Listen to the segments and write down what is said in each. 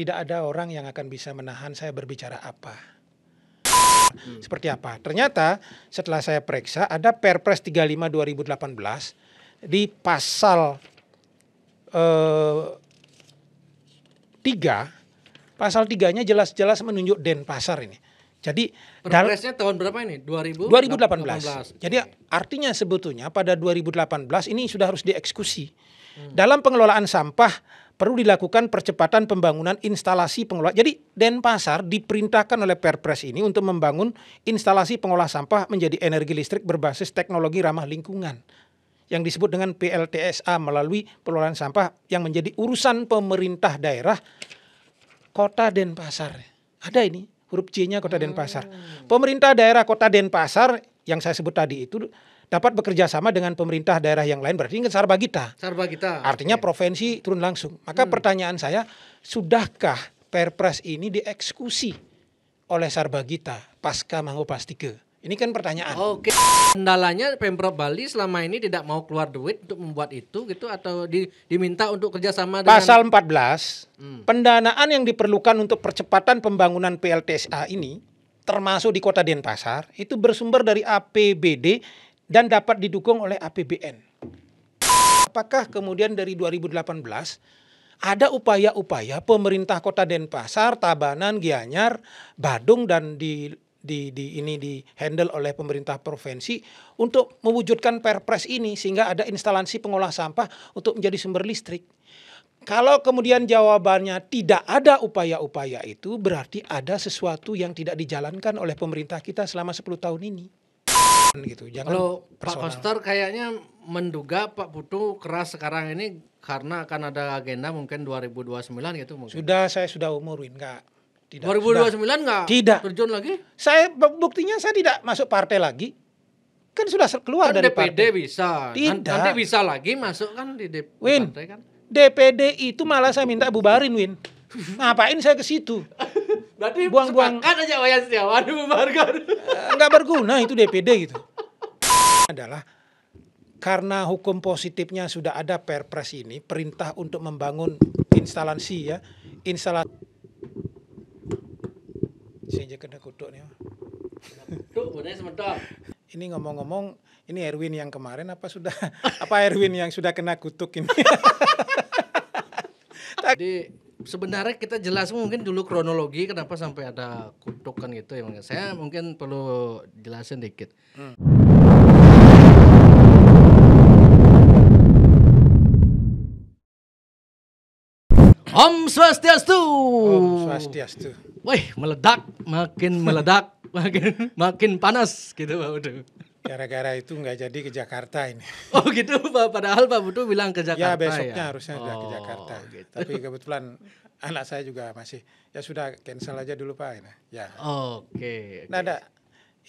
tidak ada orang yang akan bisa menahan saya berbicara apa. Seperti apa? Ternyata setelah saya periksa ada Perpres 35 2018 di pasal 3, pasal 3-nya jelas-jelas menunjuk Denpasar ini. Jadi Perpresnya tahun berapa ini? 2018. Jadi artinya sebetulnya pada 2018 ini sudah harus dieksekusi. Dalam pengelolaan sampah perlu dilakukan percepatan pembangunan instalasi pengelola. Jadi Denpasar diperintahkan oleh Perpres ini untuk membangun instalasi pengolah sampah menjadi energi listrik berbasis teknologi ramah lingkungan yang disebut dengan PLTSA melalui pengelolaan sampah yang menjadi urusan pemerintah daerah Kota Denpasar. Ada ini huruf C-nya Kota Denpasar. Pemerintah daerah Kota Denpasar yang saya sebut tadi itu dapat bekerja sama dengan pemerintah daerah yang lain, berarti ini Sarbagita. Artinya provinsi turun langsung. Maka pertanyaan saya, sudahkah Perpres ini dieksekusi oleh Sarbagita pasca Mangoplas 3? Ini kan pertanyaan. Oke. Kendalanya Pemprov Bali selama ini tidak mau keluar duit untuk membuat itu gitu atau diminta untuk kerjasama dengan Pasal 14, pendanaan yang diperlukan untuk percepatan pembangunan PLTSA ini termasuk di Kota Denpasar itu bersumber dari APBD dan dapat didukung oleh APBN. Apakah kemudian dari 2018 ada upaya-upaya pemerintah Kota Denpasar, Tabanan, Gianyar, Badung dan di handle oleh pemerintah provinsi untuk mewujudkan Perpres ini sehingga ada instalasi pengolah sampah untuk menjadi sumber listrik. Kalau kemudian jawabannya tidak ada upaya-upaya itu, berarti ada sesuatu yang tidak dijalankan oleh pemerintah kita selama 10 tahun ini. Gitu. Kalau Pak Koster kayaknya menduga Pak Putu keras sekarang ini karena akan ada agenda mungkin 2029 gitu mungkin. Saya sudah umurin, enggak. Tidak, 2029 enggak terjun lagi? Buktinya saya tidak masuk partai lagi. Kan sudah keluar kan dari DPD partai. Bisa. Tidak. Nanti bisa lagi masuk kan di Win, partai kan. DPD itu malah saya minta bubarin, Win. Ngapain saya ke situ? Berarti buang-buang kan aja Wayan Setiawan bubarkan. Enggak berguna itu DPD gitu. Adalah karena hukum positifnya sudah ada Perpres ini, perintah untuk membangun instalasi Saya kena kutuk nih. Ini ngomong-ngomong, ini Erwin yang kemarin apa Erwin yang sudah kena kutuk ini? Jadi sebenarnya kita jelas mungkin dulu kronologi kenapa sampai ada kutukan gitu ya. Saya mungkin perlu jelasin dikit. Om Swastiastu. Om Swastiastu. Wih, makin meledak, makin panas gitu Pak Putu. Gara-gara itu nggak jadi ke Jakarta ini. Oh gitu Pak, padahal Pak Putu bilang ke Jakarta ya. Besoknya harusnya udah ke Jakarta. Gitu. Tapi kebetulan anak saya juga masih, ya sudah cancel aja dulu Pak. Ya. Oke. Nah,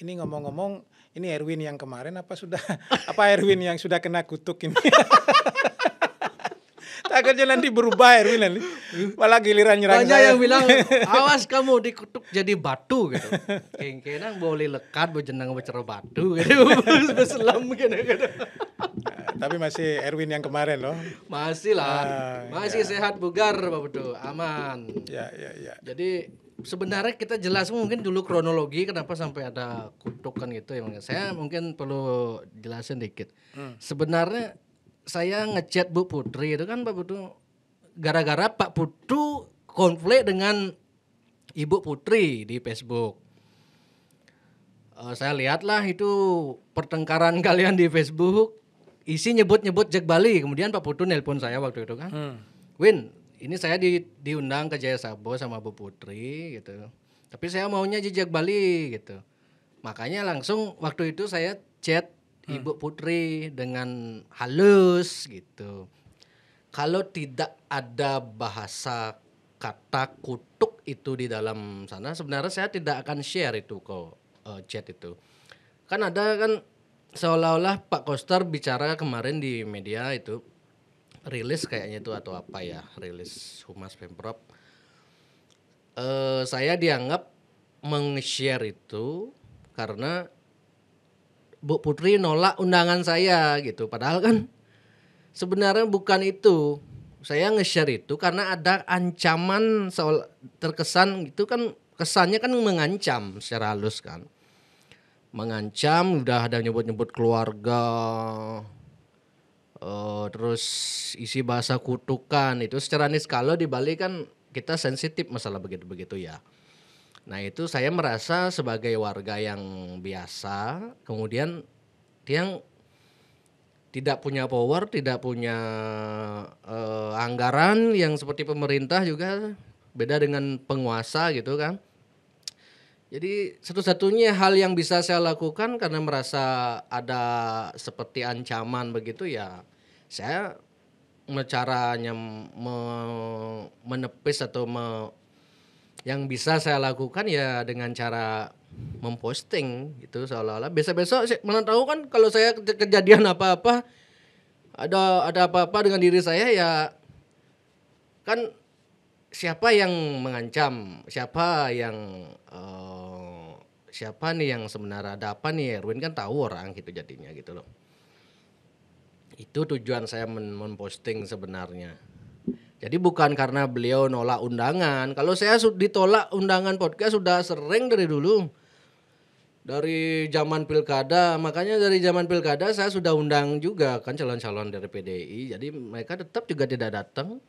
ini ngomong-ngomong, ini Erwin yang kemarin apa Erwin yang sudah kena kutuk ini? Takutnya nanti berubah Erwin nanti. Malah giliran nyerang banyak saya. Yang bilang, awas kamu dikutuk jadi batu gitu. Kengkenang boleh lekat berjenang bercerah batu gitu. Berselam gitu. Tapi masih Erwin yang kemarin loh. Masih lah. Masih sehat bugar Pak Putu, aman. Ya. Jadi sebenarnya kita jelas mungkin dulu kronologi kenapa sampai ada kutukan gitu ya. Saya mungkin perlu jelasin dikit. Sebenarnya saya ngechat Bu Putri itu kan Pak Putu gara-gara Pak Putu konflik dengan Ibu Putri di Facebook. Saya lihatlah itu pertengkaran kalian di Facebook, isi nyebut-nyebut Jack Bali. Kemudian Pak Putu nelpon saya waktu itu kan. Win, ini saya diundang ke Jaya Sabo sama Bu Putri gitu. Tapi saya maunya Jack Bali gitu. Makanya langsung waktu itu saya chat Ibu Putri dengan halus gitu. Kalau tidak ada bahasa kata kutuk itu di dalam sana, sebenarnya saya tidak akan share itu ke chat itu. Kan ada kan seolah-olah Pak Koster bicara kemarin di media itu, rilis kayaknya itu atau apa ya, rilis Humas Pemprov. Saya dianggap meng-share itu karena Bu Putri nolak undangan saya gitu. Padahal kan sebenarnya bukan itu. saya nge-share itu karena ada ancaman soal terkesan itu kan kesannya kan mengancam secara halus kan. Mengancam udah ada nyebut-nyebut keluarga terus isi bahasa kutukan itu secara niskala di Bali kan kita sensitif masalah begitu-begitu ya. Nah itu saya merasa sebagai warga yang biasa kemudian yang tidak punya power, tidak punya anggaran yang seperti pemerintah juga beda dengan penguasa gitu kan. Jadi satu-satunya hal yang bisa saya lakukan karena merasa ada seperti ancaman begitu ya saya caranya menepis atau yang bisa saya lakukan ya dengan cara memposting gitu seolah-olah besok-besok mana tahu kan kalau saya kejadian apa-apa ada apa-apa dengan diri saya ya kan siapa yang mengancam siapa nih yang sebenarnya ada apa nih Erwin kan tahu orang gitu jadinya gitu loh. Itu tujuan saya memposting sebenarnya. Jadi bukan karena beliau nolak undangan. Kalau saya ditolak undangan podcast sudah sering dari dulu. Dari zaman pilkada, makanya dari zaman pilkada saya sudah undang juga kan calon-calon dari PDI. Jadi mereka tetap juga tidak datang.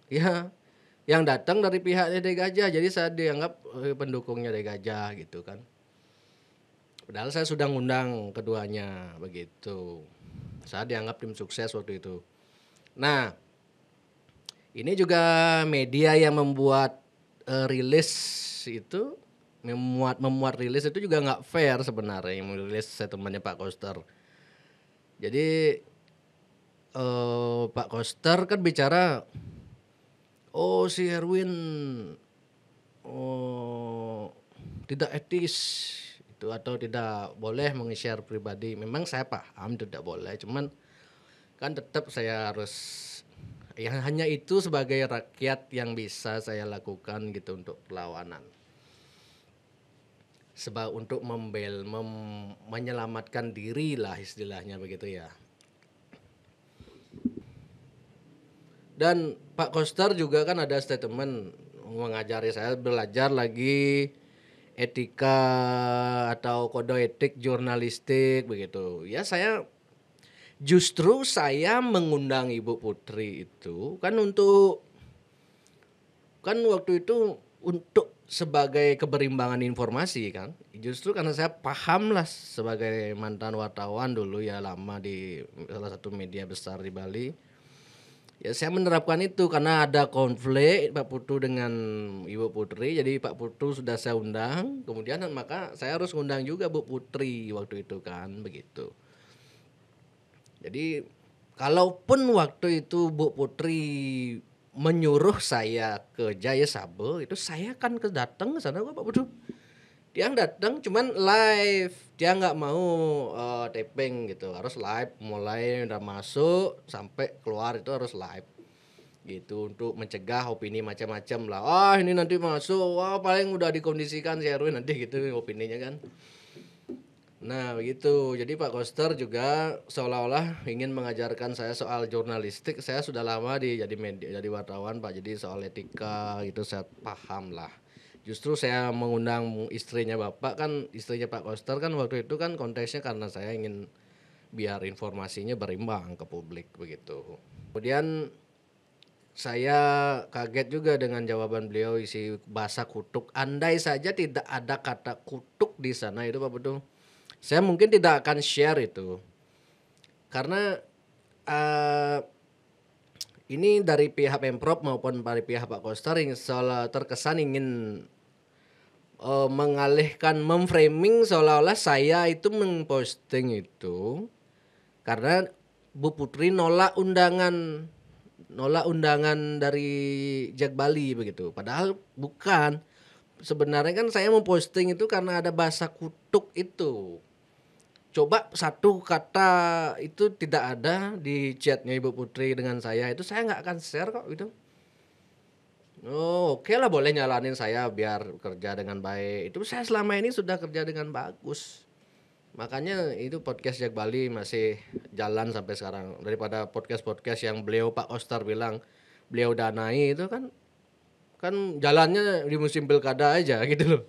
Ya, yang datang dari pihak Dede Gajah. Jadi saya dianggap pendukungnya Dede Gajah gitu kan. Padahal saya sudah ngundang keduanya begitu. Saya dianggap tim sukses waktu itu. Nah, ini juga media yang membuat rilis itu memuat rilis itu juga nggak fair sebenarnya yang merilis statementnya Pak Koster. Jadi Pak Koster kan bicara, si Erwin tidak etis itu atau tidak boleh meng-share pribadi. Memang saya paham tidak boleh, cuman kan tetap saya harus yang hanya itu sebagai rakyat yang bisa saya lakukan gitu untuk perlawanan. Sebab untuk menyelamatkan diri lah istilahnya begitu ya. Dan Pak Koster juga kan ada statement mengajari saya belajar lagi etika atau kode etik jurnalistik begitu. Ya Justru saya mengundang Ibu Putri itu kan waktu itu untuk sebagai keberimbangan informasi kan. Justru karena saya paham lah sebagai mantan wartawan dulu ya lama di salah satu media besar di Bali. Ya saya menerapkan itu karena ada konflik Pak Putu dengan Ibu Putri. Jadi Pak Putu sudah saya undang. Kemudian maka saya harus undang juga Bu Putri waktu itu kan begitu. Jadi kalaupun waktu itu Bu Putri menyuruh saya ke Jaya Sabu itu saya kan datang ke sana kok Pak Putu. Dia datang cuman live, dia nggak mau taping gitu, harus live mulai udah masuk sampai keluar itu harus live gitu untuk mencegah opini macam-macam lah. Ini nanti masuk, paling udah dikondisikan si Erwin nanti gitu opininya kan. Nah begitu, jadi Pak Koster juga seolah-olah ingin mengajarkan saya soal jurnalistik. Saya sudah lama jadi wartawan Pak, jadi soal etika gitu saya paham lah. Justru saya mengundang istrinya Bapak kan, istrinya Pak Koster kan waktu itu kan konteksnya karena saya ingin biar informasinya berimbang ke publik begitu. Kemudian saya kaget juga dengan jawaban beliau isi bahasa kutuk. Andai saja tidak ada kata kutuk di sana itu Pak Betul. Saya mungkin tidak akan share itu. Karena ini dari pihak Pemprov maupun dari pihak Pak Koster yang terkesan ingin mengalihkan, memframing seolah-olah saya itu memposting itu karena Bu Putri nolak undangan dari Jak Bali begitu. Padahal bukan. Sebenarnya kan saya memposting itu karena ada bahasa kutuk itu. Coba satu kata itu tidak ada di chatnya Ibu Putri dengan saya itu saya nggak akan share kok gitu. Oke lah boleh nyalanin saya biar kerja dengan baik. Itu saya selama ini sudah kerja dengan bagus. Makanya itu podcast Jak Bali masih jalan sampai sekarang daripada podcast yang beliau Pak Koster bilang beliau danai itu kan jalannya di musim pilkada aja gitu loh.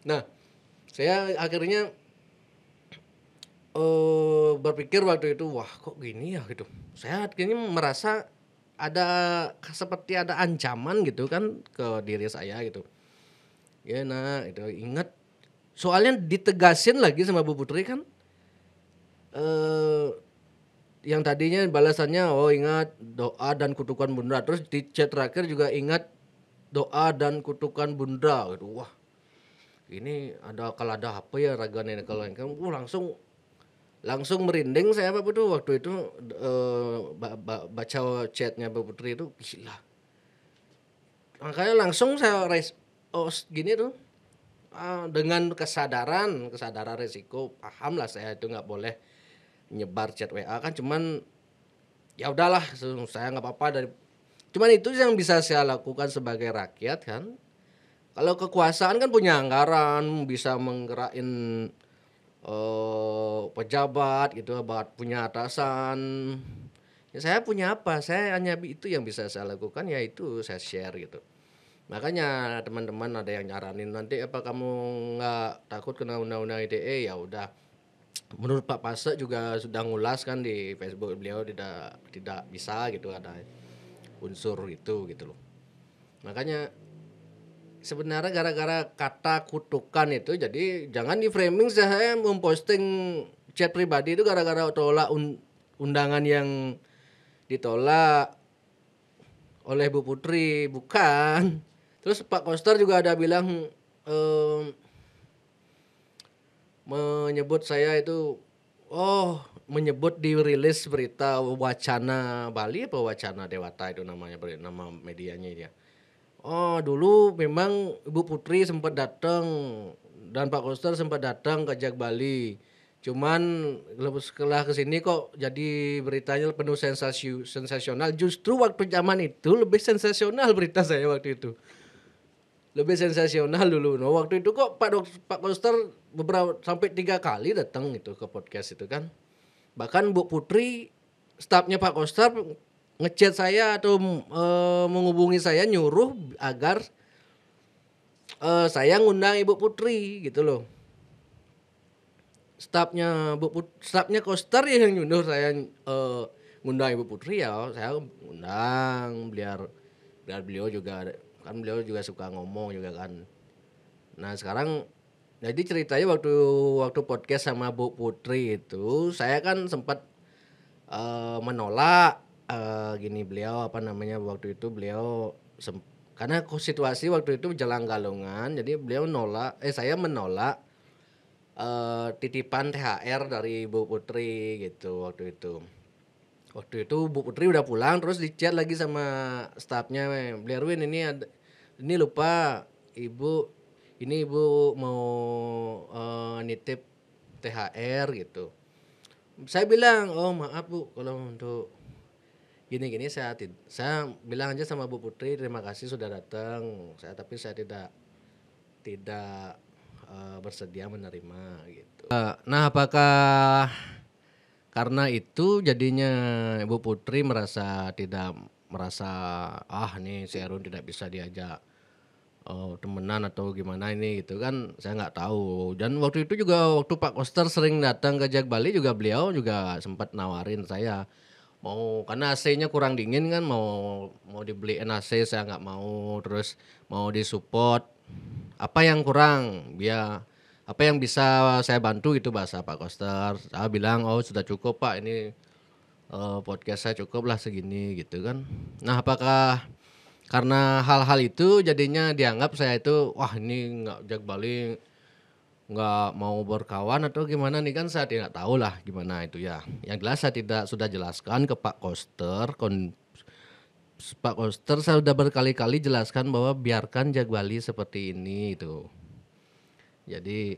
Nah, saya akhirnya berpikir waktu itu, wah kok gini ya gitu. Saya akhirnya merasa seperti ada ancaman gitu kan ke diri saya gitu. Ya nah itu ingat, soalnya ditegasin lagi sama Bu Putri kan, yang tadinya balasannya ingat doa dan kutukan bunda, terus di chat terakhir juga ingat doa dan kutukan bunda gitu. Wah ini kalau ada apa ya raga nenek kalau langsung merinding saya Pak Putu waktu itu baca chatnya Bu Putri itu gila. Makanya langsung saya gini tuh dengan kesadaran resiko, paham lah saya itu nggak boleh nyebar chat WA kan, cuman ya udahlah saya nggak apa-apa cuman itu yang bisa saya lakukan sebagai rakyat kan. Kalau kekuasaan kan punya anggaran, bisa menggerakin pejabat gitu, punya atasan. Ya saya punya apa? Saya hanya itu yang bisa saya lakukan, yaitu saya share gitu. Makanya teman-teman ada yang nyaranin, nanti apa kamu nggak takut kena undang-undang ITE? Ya udah. Menurut Pak Pasek juga sudah ngulas kan di Facebook beliau, tidak bisa gitu ada unsur itu gitu loh. Makanya sebenarnya gara-gara kata kutukan itu, jadi jangan di framing saya memposting chat pribadi itu gara-gara tolak undangan yang ditolak oleh Bu Putri, bukan. Terus Pak Koster juga ada bilang menyebut saya itu menyebut di rilis berita Wacana Bali apa Wacana Dewata itu namanya, nama medianya dia. Dulu memang Ibu Putri sempat datang dan Pak Koster sempat datang ke Jak Bali. Cuman setelah kesini kok jadi beritanya penuh sensasional. Justru waktu zaman itu lebih sensasional berita saya waktu itu. Lebih sensasional dulu. Nah, waktu itu kok Pak Koster beberapa sampai 3 kali datang itu ke podcast itu kan. Bahkan Bu Putri, stafnya Pak Koster ngechat saya atau menghubungi saya nyuruh agar saya ngundang Ibu Putri gitu loh. Stafnya Koster ya yang nyuruh saya ngundang Ibu Putri, ya saya undang biar beliau juga kan, beliau juga suka ngomong juga kan. Nah sekarang jadi ceritanya waktu podcast sama Bu Putri itu saya kan sempat menolak gini, beliau waktu itu beliau karena situasi waktu itu jelang galungan, jadi saya menolak titipan THR dari Bu Putri gitu waktu itu. Waktu itu Bu Putri udah pulang, terus di chat lagi sama stafnya, Blairwin ini lupa ibu mau nitip THR gitu. Saya bilang, maaf Bu, kalau untuk gini saya bilang aja sama Bu Putri, terima kasih sudah datang. Tapi saya tidak bersedia menerima gitu. Nah, apakah karena itu jadinya Ibu Putri merasa nih si Erun tidak bisa diajak temenan atau gimana ini gitu kan, saya nggak tahu. Dan waktu itu juga waktu Pak Koster sering datang ke Jak Bali juga, beliau juga sempat nawarin saya karena AC-nya kurang dingin kan, mau dibeliin AC, saya nggak mau. Terus mau disupport apa yang kurang, apa yang bisa saya bantu itu bahasa Pak Koster. Saya bilang sudah cukup Pak, ini podcast saya cukup lah segini gitu kan. Nah apakah karena hal-hal itu jadinya dianggap saya itu ini nggak Jak Bali nggak mau berkawan atau gimana nih, kan saya tidak tahu lah gimana itu ya. Yang jelas saya sudah jelaskan ke Pak Koster. Pak Koster saya sudah berkali-kali jelaskan bahwa biarkan Jak Bali seperti ini itu. Jadi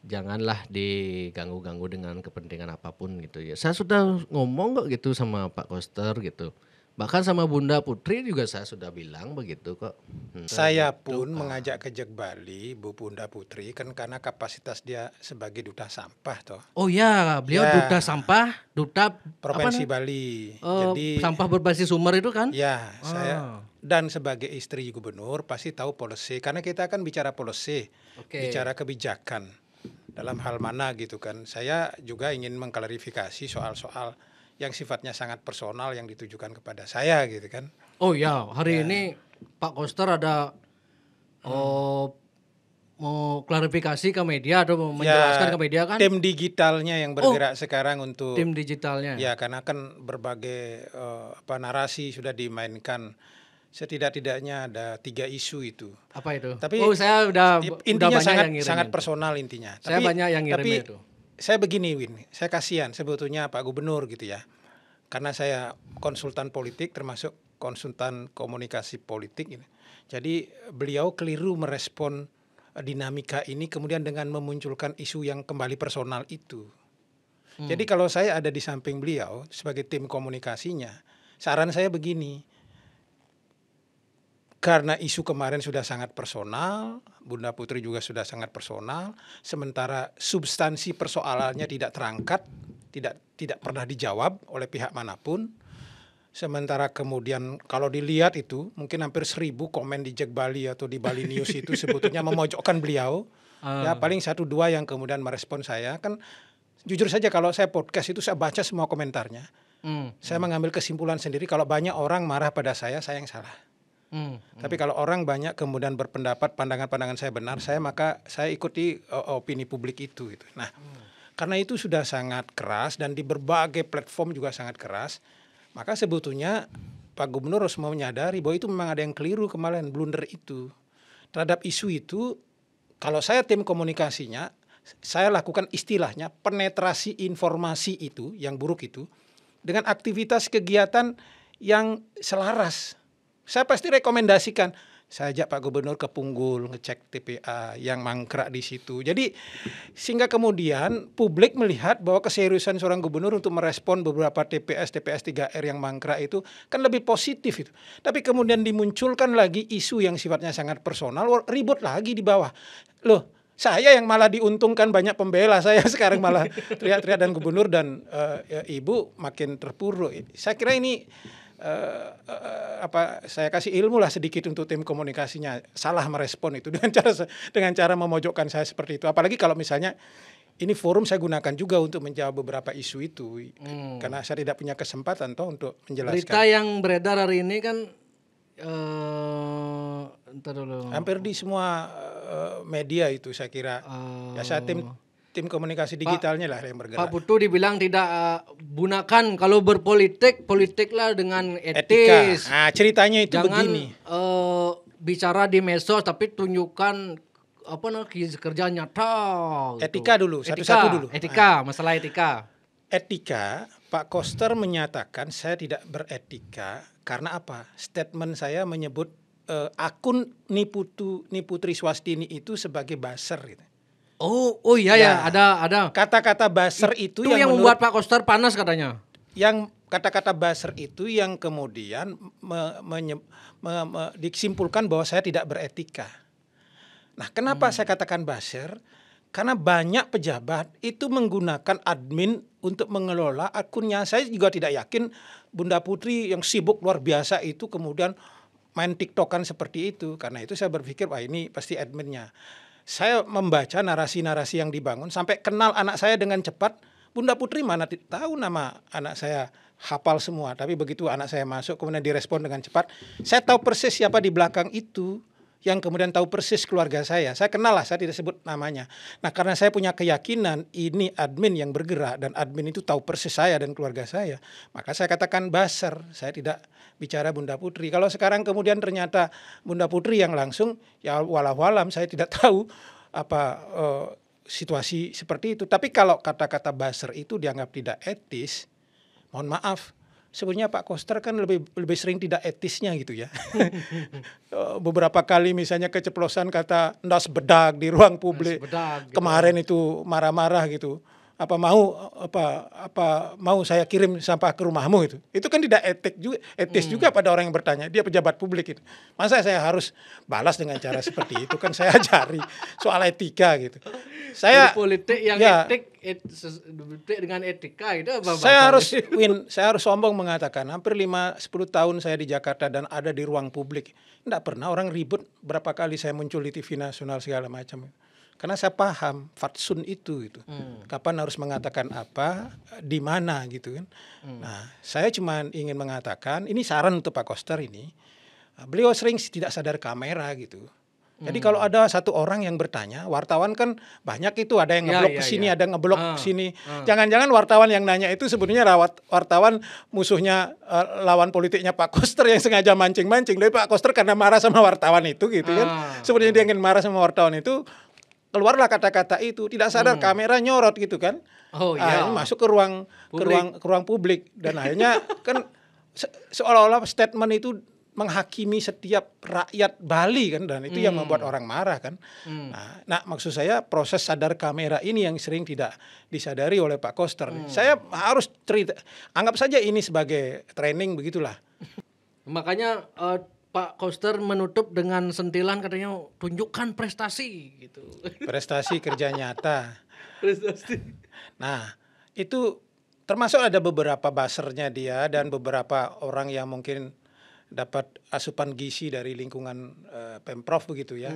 janganlah diganggu-ganggu dengan kepentingan apapun gitu ya. Saya sudah ngomong kok gitu sama Pak Koster gitu. Bahkan sama Bunda Putri juga saya sudah bilang begitu kok. Saya pun mengajak ke Jeg Bali Bu Bunda Putri kan karena kapasitas dia sebagai duta sampah toh. Oh ya, beliau Ya. duta sampah, duta Provinsi apa, Bali. Jadi sampah berbasis sumber itu kan? Ya, saya dan sebagai istri gubernur pasti tahu policy karena kita kan bicara policy, bicara kebijakan dalam hal mana gitu kan. Saya juga ingin mengklarifikasi soal-soal yang sifatnya sangat personal yang ditujukan kepada saya gitu kan. Oh ya, hari ini Pak Koster ada mau klarifikasi ke media atau mau menjelaskan ke media kan? Tim digitalnya yang bergerak sekarang untuk Tim digitalnya. Ya, karena kan berbagai narasi sudah dimainkan. Setidak-tidaknya ada 3 isu itu. Apa itu? Tapi saya udah intinya banyak sangat personal intinya. Saya banyak yang ngirim itu. Saya begini Win, saya kasihan sebetulnya Pak Gubernur gitu ya. Karena saya konsultan politik termasuk konsultan komunikasi politik gitu. Jadi beliau keliru merespon dinamika ini kemudian dengan memunculkan isu yang kembali personal itu. Jadi kalau saya ada di samping beliau sebagai tim komunikasinya, saran saya begini. Karena isu kemarin sudah sangat personal, Bunda Putri juga sudah sangat personal, sementara substansi persoalannya tidak terangkat, tidak pernah dijawab oleh pihak manapun. Sementara kemudian kalau dilihat itu mungkin hampir 1000 komen di Jeg Bali atau di Bali News itu sebetulnya memojokkan beliau. Ya paling 1-2 yang kemudian merespon saya kan. Jujur saja kalau saya podcast itu saya baca semua komentarnya. Saya mengambil kesimpulan sendiri kalau banyak orang marah pada saya yang salah. Tapi kalau orang banyak kemudian berpendapat pandangan-pandangan saya benar, maka saya ikuti opini publik itu gitu. Nah, karena itu sudah sangat keras dan di berbagai platform juga sangat keras, maka sebetulnya Pak Gubernur harus menyadari bahwa itu memang ada yang keliru kemarin, blunder itu. Terhadap isu itu, kalau saya tim komunikasinya, saya lakukan istilahnya penetrasi informasi itu, yang buruk itu, dengan aktivitas kegiatan yang selaras. Saya pasti rekomendasikan, saya ajak Pak Gubernur ke Punggul, ngecek TPA yang mangkrak di situ. Jadi sehingga kemudian publik melihat bahwa keseriusan seorang gubernur untuk merespon beberapa TPS 3R yang mangkrak itu kan lebih positif itu. Tapi kemudian dimunculkan lagi isu yang sifatnya sangat personal, ribut lagi di bawah. Loh, saya yang malah diuntungkan banyak pembela, saya sekarang malah teriak-teriak dan gubernur dan ibu makin terpuruk. Saya kira ini saya kasih ilmu lah sedikit untuk tim komunikasinya salah merespon itu dengan cara memojokkan saya seperti itu. Apalagi kalau misalnya ini forum saya gunakan juga untuk menjawab beberapa isu itu karena saya tidak punya kesempatan untuk menjelaskan. Berita yang beredar hari ini kan hampir di semua media itu saya kira. Ya saya tim komunikasi digitalnya lah yang bergerak. Pak Putu dibilang tidak gunakan kalau politiklah dengan etis. Nah, ceritanya itu jangan, begini. Bicara di medsos tapi tunjukkan kerja nyata. Etika gitu. dulu, satu-satu dulu. Masalah etika. Etika, Pak Koster menyatakan saya tidak beretika karena apa? Statement saya menyebut akun Niputri Swastini itu sebagai buzzer gitu. Oh iya ya, ada. Kata-kata buzzer itu yang membuat Pak Koster panas katanya. Yang kata-kata buzzer itu yang kemudian disimpulkan bahwa saya tidak beretika. Nah, kenapa saya katakan buzzer? Karena banyak pejabat itu menggunakan admin untuk mengelola akunnya. Saya juga tidak yakin Bunda Putri yang sibuk luar biasa itu kemudian main TikTokan seperti itu. Karena itu saya berpikir, wah ini pasti adminnya. Saya membaca narasi-narasi yang dibangun sampai kenal anak saya dengan cepat. Bunda Putri mana tahu nama anak saya, hafal semua. Tapi begitu anak saya masuk kemudian direspon dengan cepat. Saya tahu persis siapa di belakang itu. Yang kemudian tahu persis keluarga saya kenal lah, saya tidak sebut namanya. Nah, karena saya punya keyakinan ini admin yang bergerak dan admin itu tahu persis saya dan keluarga saya, maka saya katakan buzzer, saya tidak bicara Bunda Putri. Kalau sekarang kemudian ternyata Bunda Putri yang langsung, ya walau-walam saya tidak tahu situasi seperti itu. Tapi kalau kata-kata buzzer itu dianggap tidak etis, mohon maaf. Sebenarnya Pak Koster kan lebih sering tidak etisnya gitu ya. Beberapa kali misalnya keceplosan kata ndas bedak di ruang publik. Kemarin itu marah-marah gitu. mau saya kirim sampah ke rumahmu itu. Itu kan tidak etis juga pada orang yang bertanya. Dia pejabat publik itu. Masa saya harus balas dengan cara seperti itu? Kan saya ajari soal etika gitu. Saya politik yang politik dengan etika itu apa? Saya harus sombong mengatakan hampir 5-10 tahun saya di Jakarta dan ada di ruang publik. Tidak pernah orang ribut berapa kali saya muncul di TV nasional segala macam. Karena saya paham fatsun itu gitu. Kapan harus mengatakan apa, di mana gitu kan. Nah, saya cuma ingin mengatakan, ini saran untuk Pak Koster ini. Beliau sering tidak sadar kamera gitu. Jadi kalau ada satu orang yang bertanya, wartawan kan banyak itu, ada yang ngeblok ke sini, ada yang ngeblok ke sini. Jangan-jangan wartawan yang nanya itu sebenarnya wartawan musuhnya lawan politiknya Pak Koster yang sengaja mancing-mancing. Tapi Pak Koster karena marah sama wartawan itu gitu kan. Sebenarnya dia ingin marah sama wartawan itu, keluarlah kata-kata itu, tidak sadar kamera nyorot gitu kan. Ini masuk ke ruang publik dan akhirnya kan seolah-olah statement itu menghakimi setiap rakyat Bali kan, dan itu yang membuat orang marah kan. Nah, maksud saya proses sadar kamera ini yang sering tidak disadari oleh Pak Koster. Saya harus anggap saja ini sebagai training begitulah. Makanya Pak Koster menutup dengan sentilan katanya tunjukkan prestasi gitu. Prestasi kerja nyata. Prestasi. Nah, itu termasuk ada beberapa buzzernya dia dan beberapa orang yang mungkin dapat asupan gizi dari lingkungan Pemprov begitu ya,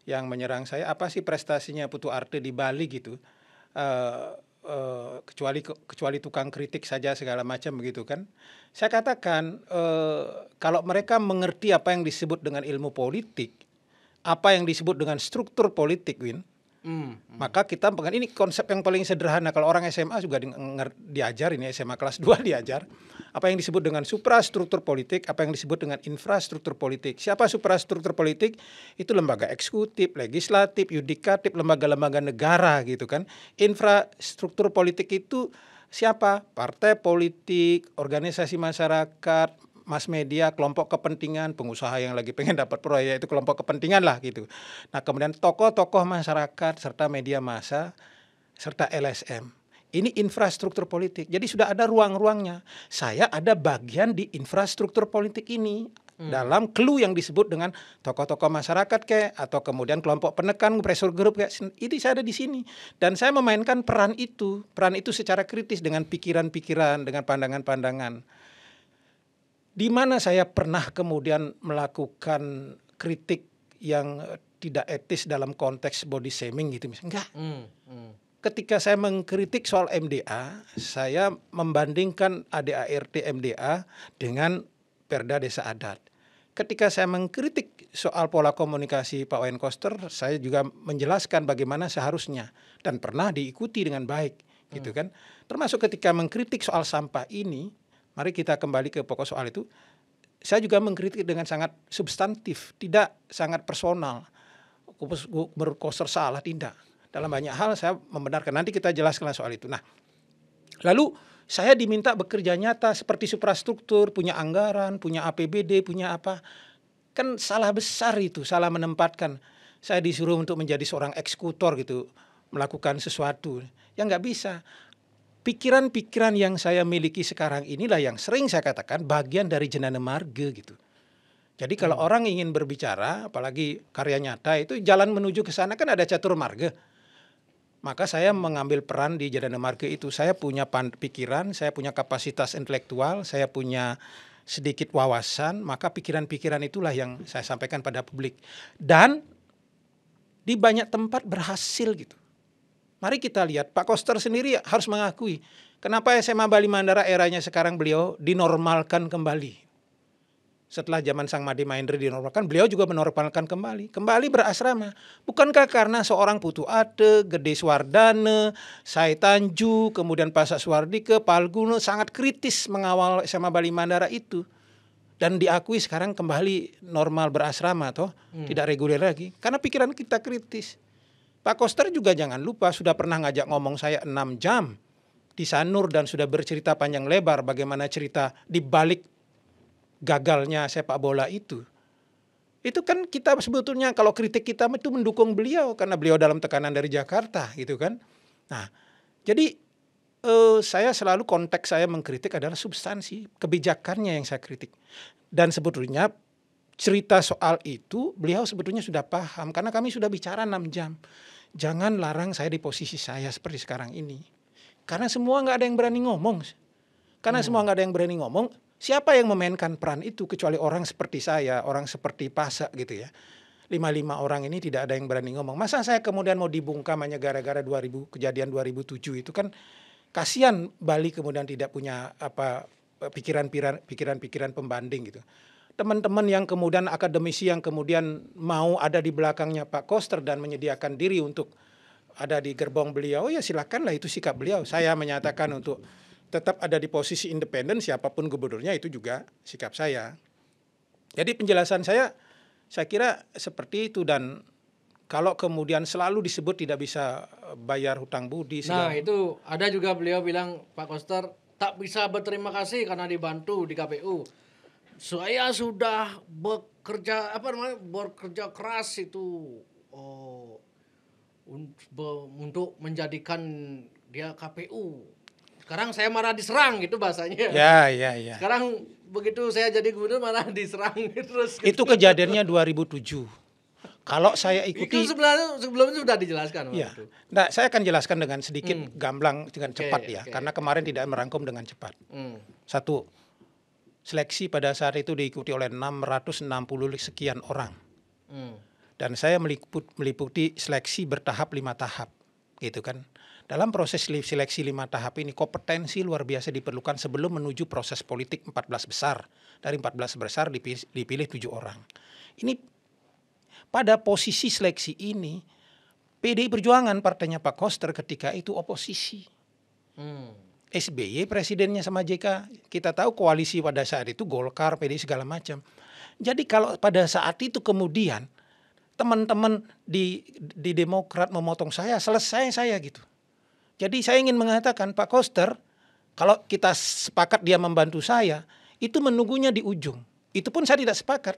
yang menyerang saya, apa sih prestasinya Putu Arte di Bali gitu, kecuali tukang kritik saja segala macam begitu kan. Saya katakan kalau mereka mengerti apa yang disebut dengan ilmu politik, apa yang disebut dengan struktur politik, Win, maka kita ini konsep yang paling sederhana. Kalau orang SMA juga diajar, ini SMA kelas 2 diajar apa yang disebut dengan suprastruktur politik, apa yang disebut dengan infrastruktur politik. Siapa suprastruktur politik? Itu lembaga eksekutif, legislatif, yudikatif, lembaga-lembaga negara gitu kan. Infrastruktur politik itu siapa? Partai politik, organisasi masyarakat, mass media, kelompok kepentingan, pengusaha yang lagi pengen dapat proyek, itu kelompok kepentingan lah gitu. Nah, kemudian tokoh-tokoh masyarakat serta media massa serta LSM. Ini infrastruktur politik. Jadi sudah ada ruang-ruangnya. Saya ada bagian di infrastruktur politik ini. Dalam clue yang disebut dengan tokoh-tokoh masyarakat kayak, atau kemudian kelompok penekan, pressure group kayak, ini saya ada di sini. Dan saya memainkan peran itu secara kritis dengan pikiran-pikiran, dengan pandangan-pandangan. Di mana saya pernah kemudian melakukan kritik yang tidak etis dalam konteks body shaming gitu misalnya. Enggak. Ketika saya mengkritik soal MDA, saya membandingkan ADART MDA dengan Perda Desa Adat. Ketika saya mengkritik soal pola komunikasi Pak Wayan Koster, saya juga menjelaskan bagaimana seharusnya dan pernah diikuti dengan baik, gitu kan. Termasuk ketika mengkritik soal sampah ini, mari kita kembali ke pokok soal itu. Saya juga mengkritik dengan sangat substantif, tidak sangat personal. Koster salah, tidak. Dalam banyak hal saya membenarkan. Nanti kita jelaskan soal itu. Nah, lalu saya diminta bekerja nyata seperti suprastruktur, punya anggaran, punya APBD, punya apa. Kan salah besar itu, salah menempatkan. Saya disuruh untuk menjadi seorang eksekutor gitu, melakukan sesuatu. Ya nggak bisa. Pikiran-pikiran yang saya miliki sekarang inilah yang sering saya katakan bagian dari jenana marga gitu. Jadi kalau orang ingin berbicara, apalagi karya nyata, itu jalan menuju ke sana kan ada catur marga. Maka saya mengambil peran di Jadana Marga itu. Saya punya pikiran, saya punya kapasitas intelektual, saya punya sedikit wawasan, maka pikiran-pikiran itulah yang saya sampaikan pada publik. Dan di banyak tempat berhasil gitu. Mari kita lihat, Pak Koster sendiri harus mengakui, kenapa SMA Bali Mandara eranya sekarang beliau dinormalkan kembali. Setelah zaman Sang Made Mahendra dinormalkan, beliau juga menormalkan kembali berasrama. Bukankah karena seorang Putu Ate, Gede Swardana, Sai Tanju, kemudian Pasak Swardike, Palguno sangat kritis mengawal SMA Bali Mandara itu. Dan diakui sekarang kembali normal berasrama toh, tidak reguler lagi. Karena pikiran kita kritis. Pak Koster juga jangan lupa sudah pernah ngajak ngomong saya 6 jam di Sanur dan sudah bercerita panjang lebar bagaimana cerita di balik gagalnya sepak bola itu. Itu kan kita sebetulnya kalau kritik kita itu mendukung beliau karena beliau dalam tekanan dari Jakarta gitu kan. Nah, jadi saya selalu konteks saya mengkritik adalah substansi kebijakannya yang saya kritik. Dan sebetulnya cerita soal itu beliau sebetulnya sudah paham karena kami sudah bicara 6 jam. Jangan larang saya di posisi saya seperti sekarang ini. Karena semua nggak ada yang berani ngomong. Semua nggak ada yang berani ngomong. Siapa yang memainkan peran itu kecuali orang seperti saya, orang seperti Pasa gitu ya. 5 orang ini tidak ada yang berani ngomong. Masa saya kemudian mau dibungkam hanya gara-gara kejadian 2007 itu kan kasihan Bali kemudian tidak punya pikiran-pikiran pembanding gitu. Teman-teman yang kemudian akademisi yang kemudian mau ada di belakangnya Pak Koster dan menyediakan diri untuk ada di gerbong beliau, ya silakanlah, itu sikap beliau. Saya menyatakan untuk tetap ada di posisi independen, siapapun gubernurnya itu juga sikap saya. Jadi penjelasan saya kira seperti itu. Dan kalau kemudian selalu disebut tidak bisa bayar hutang budi. Nah itu ada juga beliau bilang Pak Koster tak bisa berterima kasih karena dibantu di KPU. Saya sudah bekerja keras itu untuk menjadikan dia KPU. Sekarang saya marah diserang gitu bahasanya. Ya. Sekarang begitu saya jadi gubernur marah diserang terus. Itu kejadiannya 2007. Kalau saya ikuti itu sebelumnya sudah dijelaskan. Ya. Nah, saya akan jelaskan dengan sedikit gamblang dengan cepat karena kemarin tidak merangkum dengan cepat. Satu, seleksi pada saat itu diikuti oleh 660 sekian orang. Dan saya meliputi seleksi bertahap 5 tahap, gitu kan. Dalam proses seleksi 5 tahap ini kompetensi luar biasa diperlukan sebelum menuju proses politik 14 besar. Dari 14 besar dipilih 7 orang. Ini pada posisi seleksi ini, PDI Perjuangan partainya Pak Koster ketika itu oposisi. SBY presidennya sama JK. Kita tahu koalisi pada saat itu Golkar, PDI segala macam. Jadi kalau pada saat itu kemudian teman-teman di Demokrat memotong selesai saya gitu. Jadi saya ingin mengatakan Pak Koster, kalau kita sepakat dia membantu saya, itu menunggunya di ujung. Itu pun saya tidak sepakat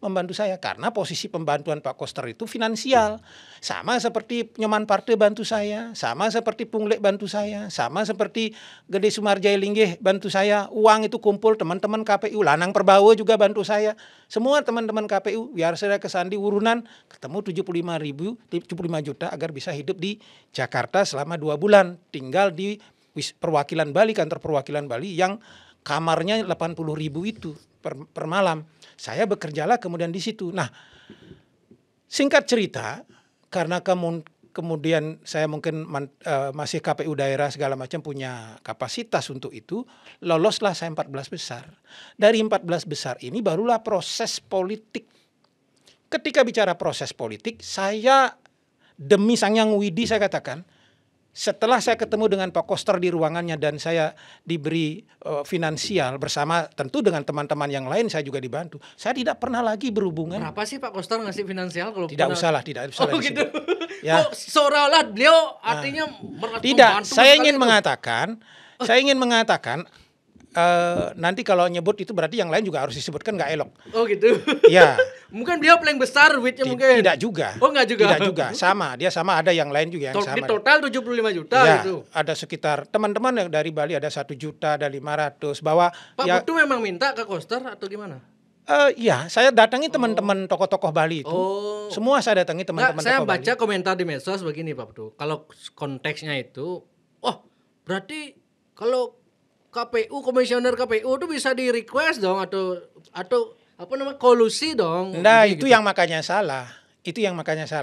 membantu saya karena posisi pembantuan Pak Koster itu finansial. Sama seperti Nyoman Partai bantu saya, sama seperti Punglek bantu saya, sama seperti Gede Sumarjaya Linggih bantu saya. Uang itu kumpul teman-teman KPU, Lanang Perbawo juga bantu saya. Semua teman-teman KPU, biar saya ke Sandi urunan, ketemu 75 juta agar bisa hidup di Jakarta selama 2 bulan. Tinggal di perwakilan Bali, kantor perwakilan Bali yang kamarnya 80.000 itu per malam. Saya bekerjalah kemudian di situ. Nah, singkat cerita, karena kemudian saya mungkin masih KPU daerah segala macam punya kapasitas untuk itu, loloslah saya 14 besar. Dari 14 besar ini barulah proses politik. Ketika bicara proses politik, saya demi Sang Hyang Widi saya katakan, setelah saya ketemu dengan Pak Koster di ruangannya dan saya diberi finansial bersama tentu dengan teman-teman yang lain, saya juga dibantu. Saya tidak pernah lagi berhubungan. Berapa sih Pak Koster ngasih finansial kalau tidak usah gitu. Ya. Seolah-olah beliau artinya tidak. Saya ingin mengatakan nanti kalau nyebut itu berarti yang lain juga harus disebutkan, nggak elok. Oh gitu. Ya. Mungkin beliau paling besar duitnya mungkin. Tidak juga. Oh enggak juga. Tidak juga. Sama. Dia sama, ada yang lain juga yang sama. Di total 75 juta ya, gitu. Ada sekitar teman-teman yang dari Bali ada 1 juta, ada 500. Bahwa Pak Putu memang minta ke Koster atau gimana? Ya, saya datangi teman-teman tokoh-tokoh Bali itu. Semua saya datangi teman-teman tokoh Bali. Saya baca Bali. komentar di medsos begini Pak Putu. Kalau konteksnya itu, berarti kalau KPU, komisioner KPU itu bisa di request dong atau kolusi dong. Nah, itu gitu. Yang makanya salah.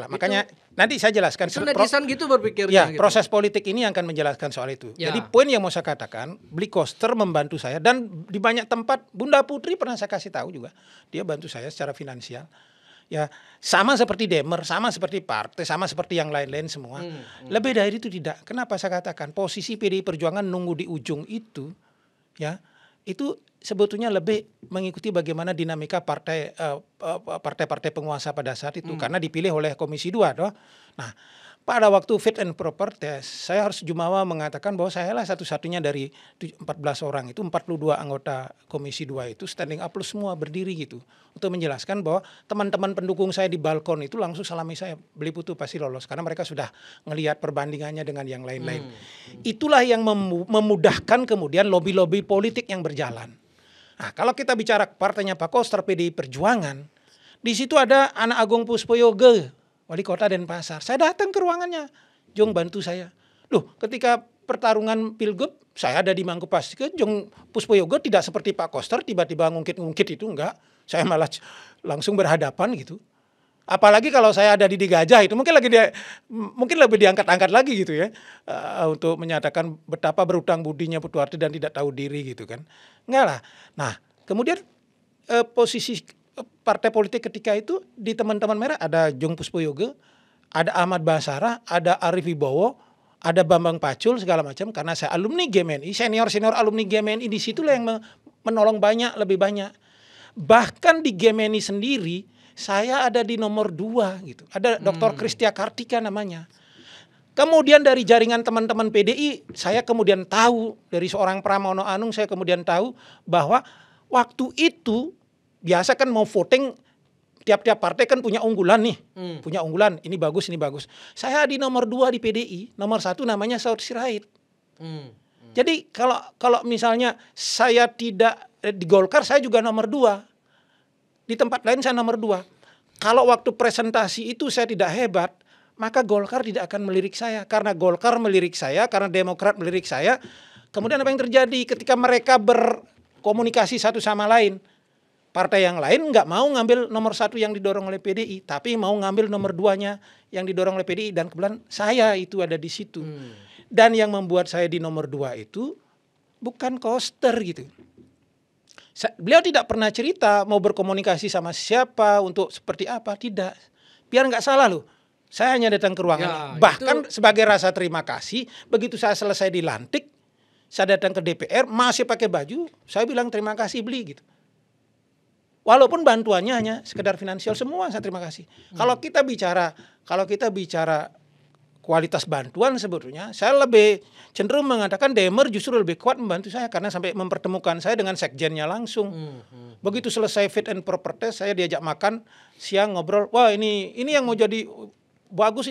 Makanya nanti saya jelaskan. Itu netizen gitu berpikirnya. Ya, gitu. Proses politik ini yang akan menjelaskan soal itu. Ya. Jadi poin yang mau saya katakan, Bli Koster membantu saya dan di banyak tempat Bunda Putri pernah saya kasih tahu juga. Dia bantu saya secara finansial. Ya, sama seperti Demer, sama seperti partai, sama seperti yang lain-lain semua. Lebih dari itu tidak. Kenapa saya katakan posisi PDI Perjuangan nunggu di ujung itu, ya, itu sebetulnya lebih mengikuti bagaimana dinamika partai-partai penguasa pada saat itu, karena dipilih oleh Komisi 2, toh. Nah, pada waktu fit and proper test, saya harus jumawa mengatakan bahwa saya lah satu-satunya dari 14 orang itu, 42 anggota Komisi 2 itu standing up semua berdiri gitu. Untuk menjelaskan bahwa teman-teman pendukung saya di balkon itu langsung salami saya, Beli Putu pasti lolos. Karena mereka sudah ngelihat perbandingannya dengan yang lain-lain. Itulah yang memudahkan kemudian lobby-lobby politik yang berjalan. Nah, kalau kita bicara partainya Pak Koster, PDI Perjuangan, di situ ada Anak Agung Puspoyoga, Wali Kota Denpasar. Saya datang ke ruangannya, Jong bantu saya. Loh, ketika pertarungan Pilgub, saya ada di Mangku Pastike, Jong Puspoyoga tidak seperti Pak Koster, tiba-tiba ngungkit-ngungkit itu, enggak. Saya malah langsung berhadapan gitu. Apalagi kalau saya ada di Gajah itu, mungkin lebih diangkat-angkat lagi gitu ya. Untuk menyatakan betapa berutang budinya Putuarti dan tidak tahu diri gitu kan. Enggak lah. Nah, kemudian posisi partai politik ketika itu di teman-teman merah ada Jong Puspoyoga, ada Ahmad Basara, ada Arif Wibowo, ada Bambang Pacul segala macam karena saya alumni GMNI, senior alumni GMNI di situlah yang menolong lebih banyak. Bahkan di GMNI sendiri saya ada di nomor 2 gitu. Ada Dr. Kristia Kartika namanya. Kemudian dari jaringan teman-teman PDI saya kemudian tahu dari seorang Pramono Anung saya kemudian tahu bahwa waktu itu biasa kan mau voting tiap-tiap partai kan punya unggulan nih. Punya unggulan, ini bagus. Saya di nomor 2 di PDI, nomor 1 namanya Saud Sirait. Jadi kalau misalnya saya tidak di Golkar saya juga nomor 2. Di tempat lain saya nomor 2. Kalau waktu presentasi itu saya tidak hebat, maka Golkar tidak akan melirik saya. Karena Golkar melirik saya, karena Demokrat melirik saya. Kemudian apa yang terjadi ketika mereka berkomunikasi satu sama lain? Partai yang lain nggak mau ngambil nomor 1 yang didorong oleh PDI, tapi mau ngambil nomor 2-nya yang didorong oleh PDI, dan kebetulan saya itu ada di situ. Dan yang membuat saya di nomor 2 itu bukan Koster gitu. Beliau tidak pernah cerita mau berkomunikasi sama siapa untuk seperti apa, tidak. Biar nggak salah loh. Saya hanya datang ke ruangan. Bahkan sebagai rasa terima kasih, begitu saya selesai dilantik, saya datang ke DPR masih pakai baju, saya bilang terima kasih Beli gitu. Walaupun bantuannya hanya sekedar finansial, semua saya terima kasih. Kalau kita bicara kualitas bantuan sebetulnya, saya lebih cenderung mengatakan Demer justru lebih kuat membantu saya karena sampai mempertemukan saya dengan sekjennya langsung. Begitu selesai fit and proper test, saya diajak makan siang ngobrol. Wah ini yang mau jadi bagus.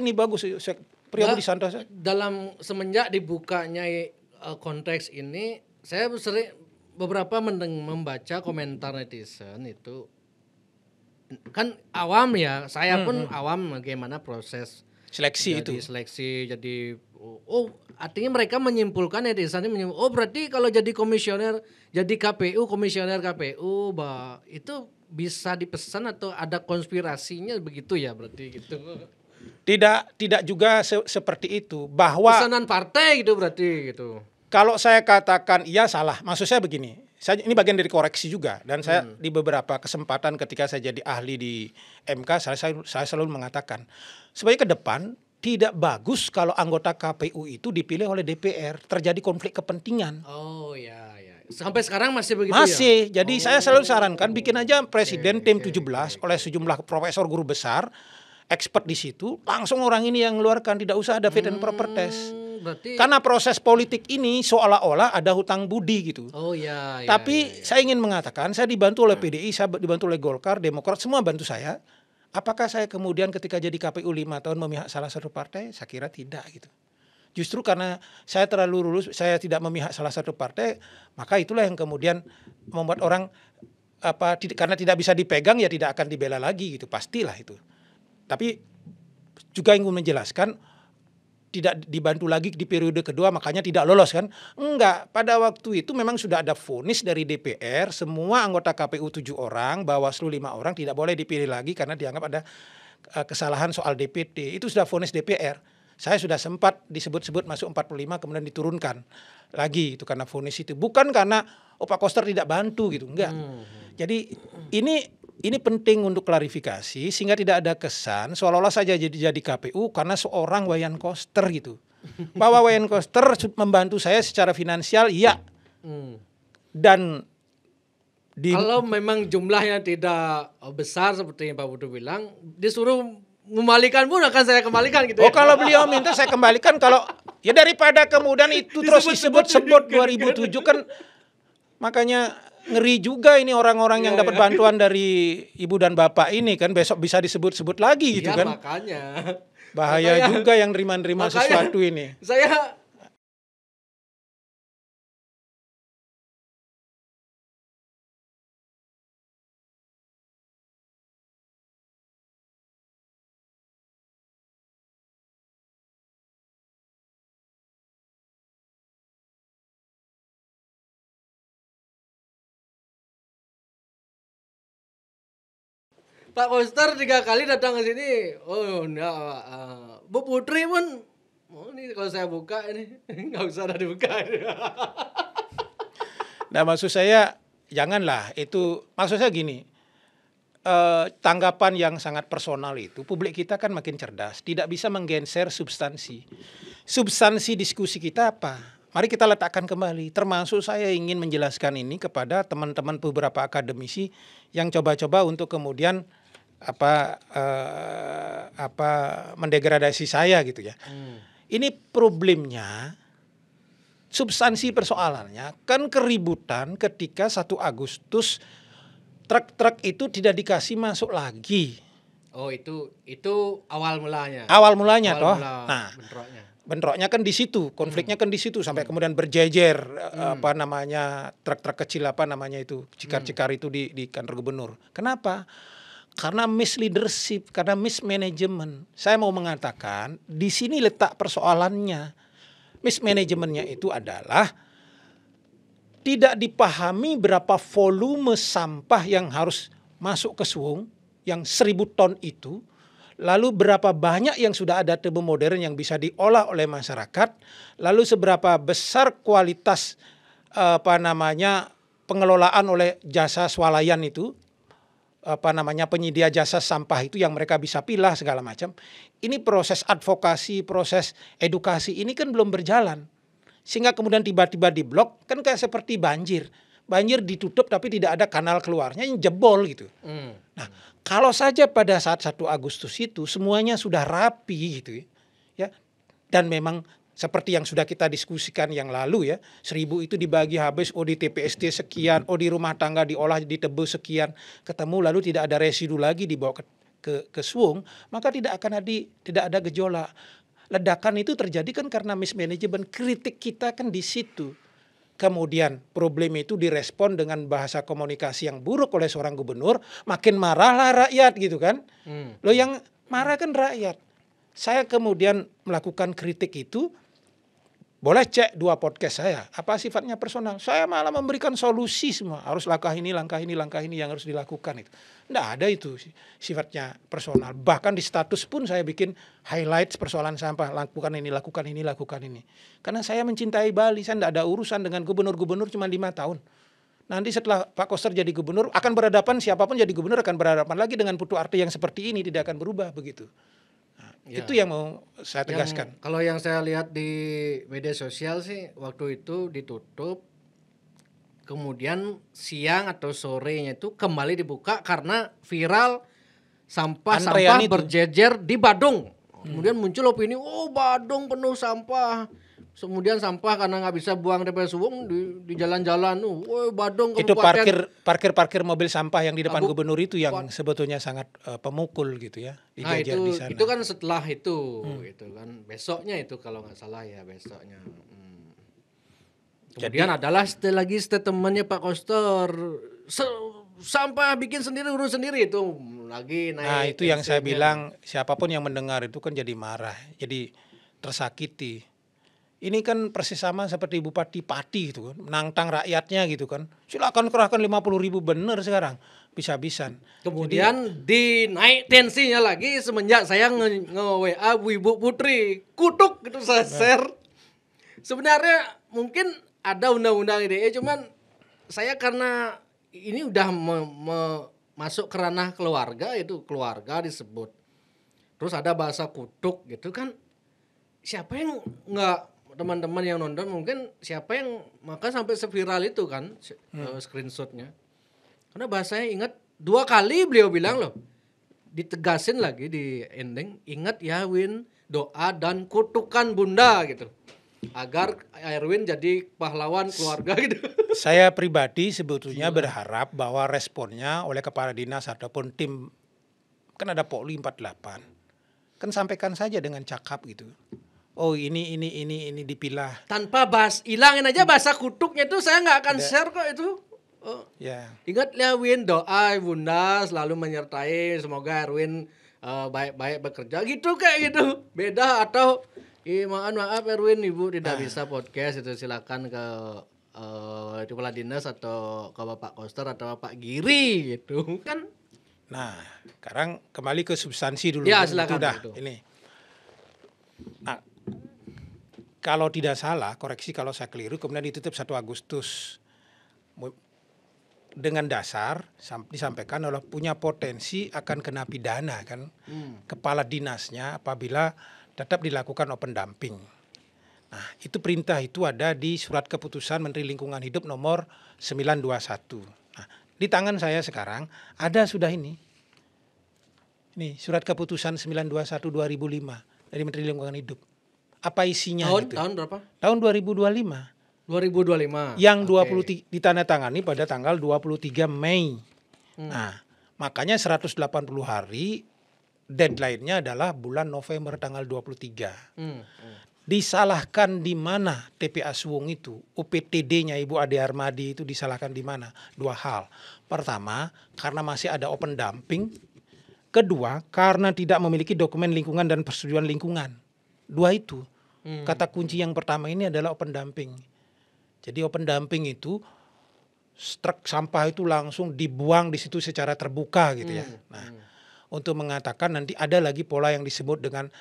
Priyadi Santosa. Dalam semenjak dibukanya konteks ini, saya sering beberapa membaca komentar netizen itu kan awam ya, saya pun awam bagaimana proses seleksi jadi artinya mereka menyimpulkan netizen berarti kalau jadi komisioner KPU itu bisa dipesan atau ada konspirasinya begitu ya, berarti gitu. Tidak juga seperti itu, bahwa pesanan partai gitu berarti gitu. Kalau saya katakan iya salah, maksud saya begini, ini bagian dari koreksi juga, dan saya di beberapa kesempatan ketika saya jadi ahli di MK, saya selalu mengatakan, sebagai ke depan tidak bagus kalau anggota KPU itu dipilih oleh DPR, terjadi konflik kepentingan. Oh ya. Sampai sekarang masih begitu masih, ya? Jadi saya selalu sarankan bikin aja presiden tim 17 oleh sejumlah profesor guru besar, expert di situ, langsung orang ini yang mengeluarkan, tidak usah ada fit and proper test. Berarti... Karena proses politik ini seolah-olah ada hutang budi gitu. Tapi saya ingin mengatakan, saya dibantu oleh PDI, saya dibantu oleh Golkar, Demokrat, semua bantu saya. Apakah saya kemudian ketika jadi KPU 5 tahun memihak salah satu partai? Saya kira tidak gitu. Justru karena saya terlalu lurus, saya tidak memihak salah satu partai, maka itulah yang kemudian membuat orang karena tidak bisa dipegang ya tidak akan dibela lagi gitu, pastilah itu. Tapi juga ingin menjelaskan, tidak dibantu lagi di periode kedua makanya tidak lolos kan? Enggak, pada waktu itu memang sudah ada vonis dari DPR, semua anggota KPU 7 orang, Bawaslu 5 orang tidak boleh dipilih lagi karena dianggap ada kesalahan soal DPT. Itu sudah vonis DPR. Saya sudah sempat disebut-sebut masuk 45 kemudian diturunkan lagi itu karena vonis itu. Bukan karena Pak Koster tidak bantu gitu, enggak. Jadi ini penting untuk klarifikasi sehingga tidak ada kesan seolah-olah saja jadi KPU karena seorang Wayan Koster gitu. Bahwa Wayan Koster membantu saya secara finansial, iya. Dan kalau memang jumlahnya tidak besar seperti yang Pak Putu bilang, disuruh Mengembalikan pun akan saya kembalikan gitu. Oh, kalau beliau minta saya kembalikan, kalau ya daripada kemudian itu terus disebut-sebut 2007 kan, makanya ngeri juga ini orang-orang yang dapat bantuan dari ibu dan bapak ini kan, besok bisa disebut-sebut lagi gitu kan. Makanya. Bahaya juga yang nerima-nerima sesuatu ini. Saya Pak Koster 3 kali datang ke sini. Oh, enggak, Bu Putri pun, oh ini kalau saya buka ini nggak usah ada dibuka. Nah, maksud saya janganlah itu, maksud saya gini, tanggapan yang sangat personal itu, publik kita kan makin cerdas, tidak bisa menggeser substansi. Substansi diskusi kita apa? Mari kita letakkan kembali, termasuk saya ingin menjelaskan ini kepada teman-teman beberapa akademisi yang coba-coba untuk kemudian mendegradasi saya gitu ya. Ini problemnya, substansi persoalannya kan keributan ketika 1 Agustus truk-truk itu tidak dikasih masuk lagi. Oh, itu awal mulanya. Awal mulanya awal toh. Mula nah, bentroknya kan di situ, konfliknya kan di situ sampai kemudian berjejer truk-truk kecil itu cikar-cikar itu di kantor gubernur. Kenapa? Karena misleadership, karena mismanagement. Saya mau mengatakan di sini letak persoalannya. Mismanajemennya itu adalah tidak dipahami berapa volume sampah yang harus masuk ke Suwung yang 1.000 ton itu. Lalu berapa banyak yang sudah ada tubuh modern yang bisa diolah oleh masyarakat, lalu seberapa besar kualitas pengelolaan oleh jasa swalayan itu, penyedia jasa sampah itu yang mereka bisa pilah segala macam. Ini proses advokasi, proses edukasi ini kan belum berjalan. Sehingga kemudian tiba-tiba diblok, kan kayak seperti banjir. Banjir ditutup tapi tidak ada kanal keluarnya, yang jebol gitu. Nah, kalau saja pada saat 1 Agustus itu semuanya sudah rapi gitu ya. Dan memang seperti yang sudah kita diskusikan yang lalu ya, 1.000 itu dibagi habis, di TPST sekian, di rumah tangga diolah ditebus sekian, ketemu lalu tidak ada residu lagi dibawa ke Suwung, maka tidak ada gejolak. Ledakan itu terjadi kan karena mismanagement, kritik kita kan di situ. Kemudian problem itu direspon dengan bahasa komunikasi yang buruk oleh seorang gubernur, makin marahlah rakyat gitu kan. Loh, yang marah kan rakyat. Saya kemudian melakukan kritik itu, boleh cek 2 podcast saya, apa sifatnya personal. Saya malah memberikan solusi semua, harus langkah ini yang harus dilakukan itu. Nggak ada itu sifatnya personal. Bahkan di status pun saya bikin highlights persoalan sampah, lakukan ini. Karena saya mencintai Bali, saya nggak ada urusan dengan gubernur-gubernur cuma 5 tahun. Nanti setelah Pak Koster jadi gubernur, akan berhadapan, siapapun jadi gubernur akan berhadapan lagi dengan Putu Arte yang seperti ini, tidak akan berubah begitu. Ya. Itu yang mau saya tegaskan. Kalau yang saya lihat di media sosial sih, waktu itu ditutup, kemudian siang atau sorenya itu kembali dibuka karena viral sampah berjejer di Badung. Kemudian muncul opini, Badung penuh sampah. Kemudian sampah karena nggak bisa buang di Suwung di jalan-jalan, Badung itu parkir mobil sampah yang di depan gubernur itu yang sebetulnya sangat pemukul gitu ya. Nah itu kan setelah itu, itu kan besoknya itu kalau nggak salah ya besoknya. Kemudian adalah lagi statementnya Pak Koster, sampah bikin sendiri, urus sendiri itu lagi naik. Nah itu yang saya bilang, siapapun yang mendengar itu kan jadi marah, jadi tersakiti. Ini kan persis sama seperti Bupati Pati gitu kan, menantang rakyatnya gitu kan. Silakan kerahkan 50.000 bener sekarang, bisa-bisan. Kemudian dinaik tensinya lagi semenjak saya nge-WA Ibu Putri, kutuk gitu saya share. Sebenarnya mungkin ada undang-undang IDE, cuman saya karena ini udah masuk ke ranah keluarga, itu keluarga disebut. Terus ada bahasa kutuk gitu kan, siapa yang nggak, teman-teman yang nonton mungkin siapa yang maka sampai seviral itu kan screenshotnya, karena bahasanya ingat 2 kali beliau bilang loh ditegasin lagi di ending, ingat ya Win, doa dan kutukan bunda gitu. Agar Erwin jadi pahlawan keluarga gitu. Saya pribadi sebetulnya berharap bahwa responnya oleh kepala dinas ataupun tim, kan ada Polri 48, kan sampaikan saja dengan cakap gitu. Oh ini dipilah. Tanpa hilangin aja bahasa kutuknya itu, saya nggak akan share kok itu. Oh. Ya. Ingat ya Win, doa bunda selalu menyertai, semoga Erwin baik-baik bekerja gitu kayak gitu. Beda atau maaf Erwin, ibu tidak bisa podcast itu, silakan ke kepala dinas atau ke Bapak Koster atau Pak Giri gitu kan. Nah, sekarang kembali ke substansi dulu. Ya, silakan itu. Ini. Nah, kalau tidak salah, koreksi kalau saya keliru, kemudian ditutup 1 Agustus. Dengan dasar disampaikan oleh punya potensi akan kena pidana kan kepala dinasnya apabila tetap dilakukan open dumping. Nah, itu perintah itu ada di surat keputusan Menteri Lingkungan Hidup nomor 921. Nah, di tangan saya sekarang ada sudah ini. Nih, surat keputusan 921 2005 dari Menteri Lingkungan Hidup. Apa isinya gitu? Tahun berapa? Tahun 2025. 2025. Yang 20 ditandatangani pada tanggal 23 Mei. Nah, makanya 180 hari deadline-nya adalah bulan November tanggal 23. Disalahkan di mana TPA Suwung itu? UPTD-nya Ibu Ade Armadi itu disalahkan di mana? 2 hal. Pertama, karena masih ada open dumping. Kedua, karena tidak memiliki dokumen lingkungan dan persetujuan lingkungan. 2 itu. Kata kunci yang pertama ini adalah open dumping. Jadi open dumping itu truk sampah itu langsung dibuang di situ secara terbuka gitu ya. Nah, untuk mengatakan nanti ada lagi pola yang disebut dengan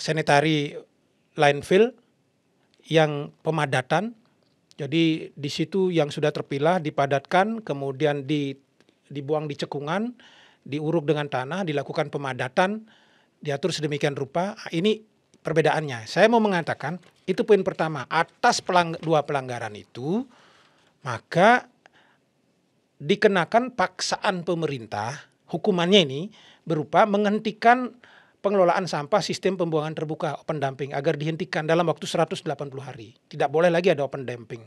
sanitary landfill yang pemadatan. Jadi di situ yang sudah terpilah dipadatkan, kemudian dibuang di cekungan, diuruk dengan tanah, dilakukan pemadatan, diatur sedemikian rupa. Ini perbedaannya. Saya mau mengatakan itu poin pertama, atas 2 pelanggaran itu maka dikenakan paksaan pemerintah, hukumannya ini berupa menghentikan pengelolaan sampah sistem pembuangan terbuka open dumping agar dihentikan dalam waktu 180 hari. Tidak boleh lagi ada open dumping.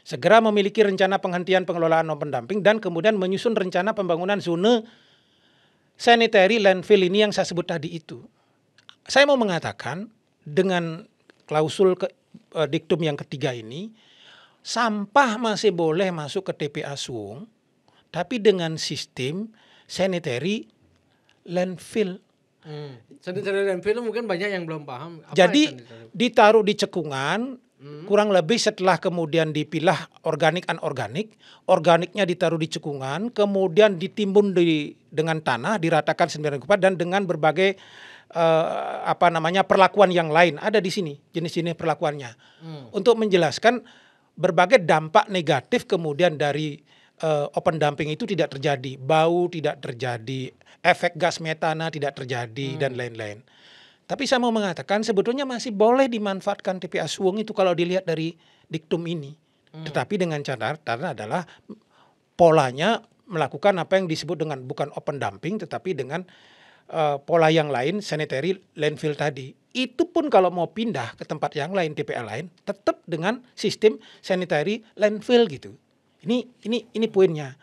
Segera memiliki rencana penghentian pengelolaan open dumping dan kemudian menyusun rencana pembangunan zona sanitary landfill ini yang saya sebut tadi itu. Saya mau mengatakan dengan klausul diktum yang ketiga ini, sampah masih boleh masuk ke TPA Suwung, tapi dengan sistem sanitary landfill. Sanitary landfill mungkin banyak yang belum paham. Jadi ditaruh di cekungan, kurang lebih setelah kemudian dipilah organik anorganik, organiknya ditaruh di cekungan, kemudian ditimbun dengan tanah, diratakan sembilan rupa dan dengan berbagai perlakuan yang lain ada di sini jenis-jenis perlakuannya untuk menjelaskan berbagai dampak negatif kemudian dari open dumping itu tidak terjadi, bau tidak terjadi, efek gas metana tidak terjadi dan lain-lain. Tapi saya mau mengatakan sebetulnya masih boleh dimanfaatkan TPA Suwung itu kalau dilihat dari diktum ini. Tetapi dengan catatan adalah polanya melakukan apa yang disebut dengan bukan open dumping tetapi dengan pola yang lain, sanitary landfill tadi. Itu pun kalau mau pindah ke tempat yang lain, TPA lain, tetap dengan sistem sanitary landfill gitu. Ini poinnya.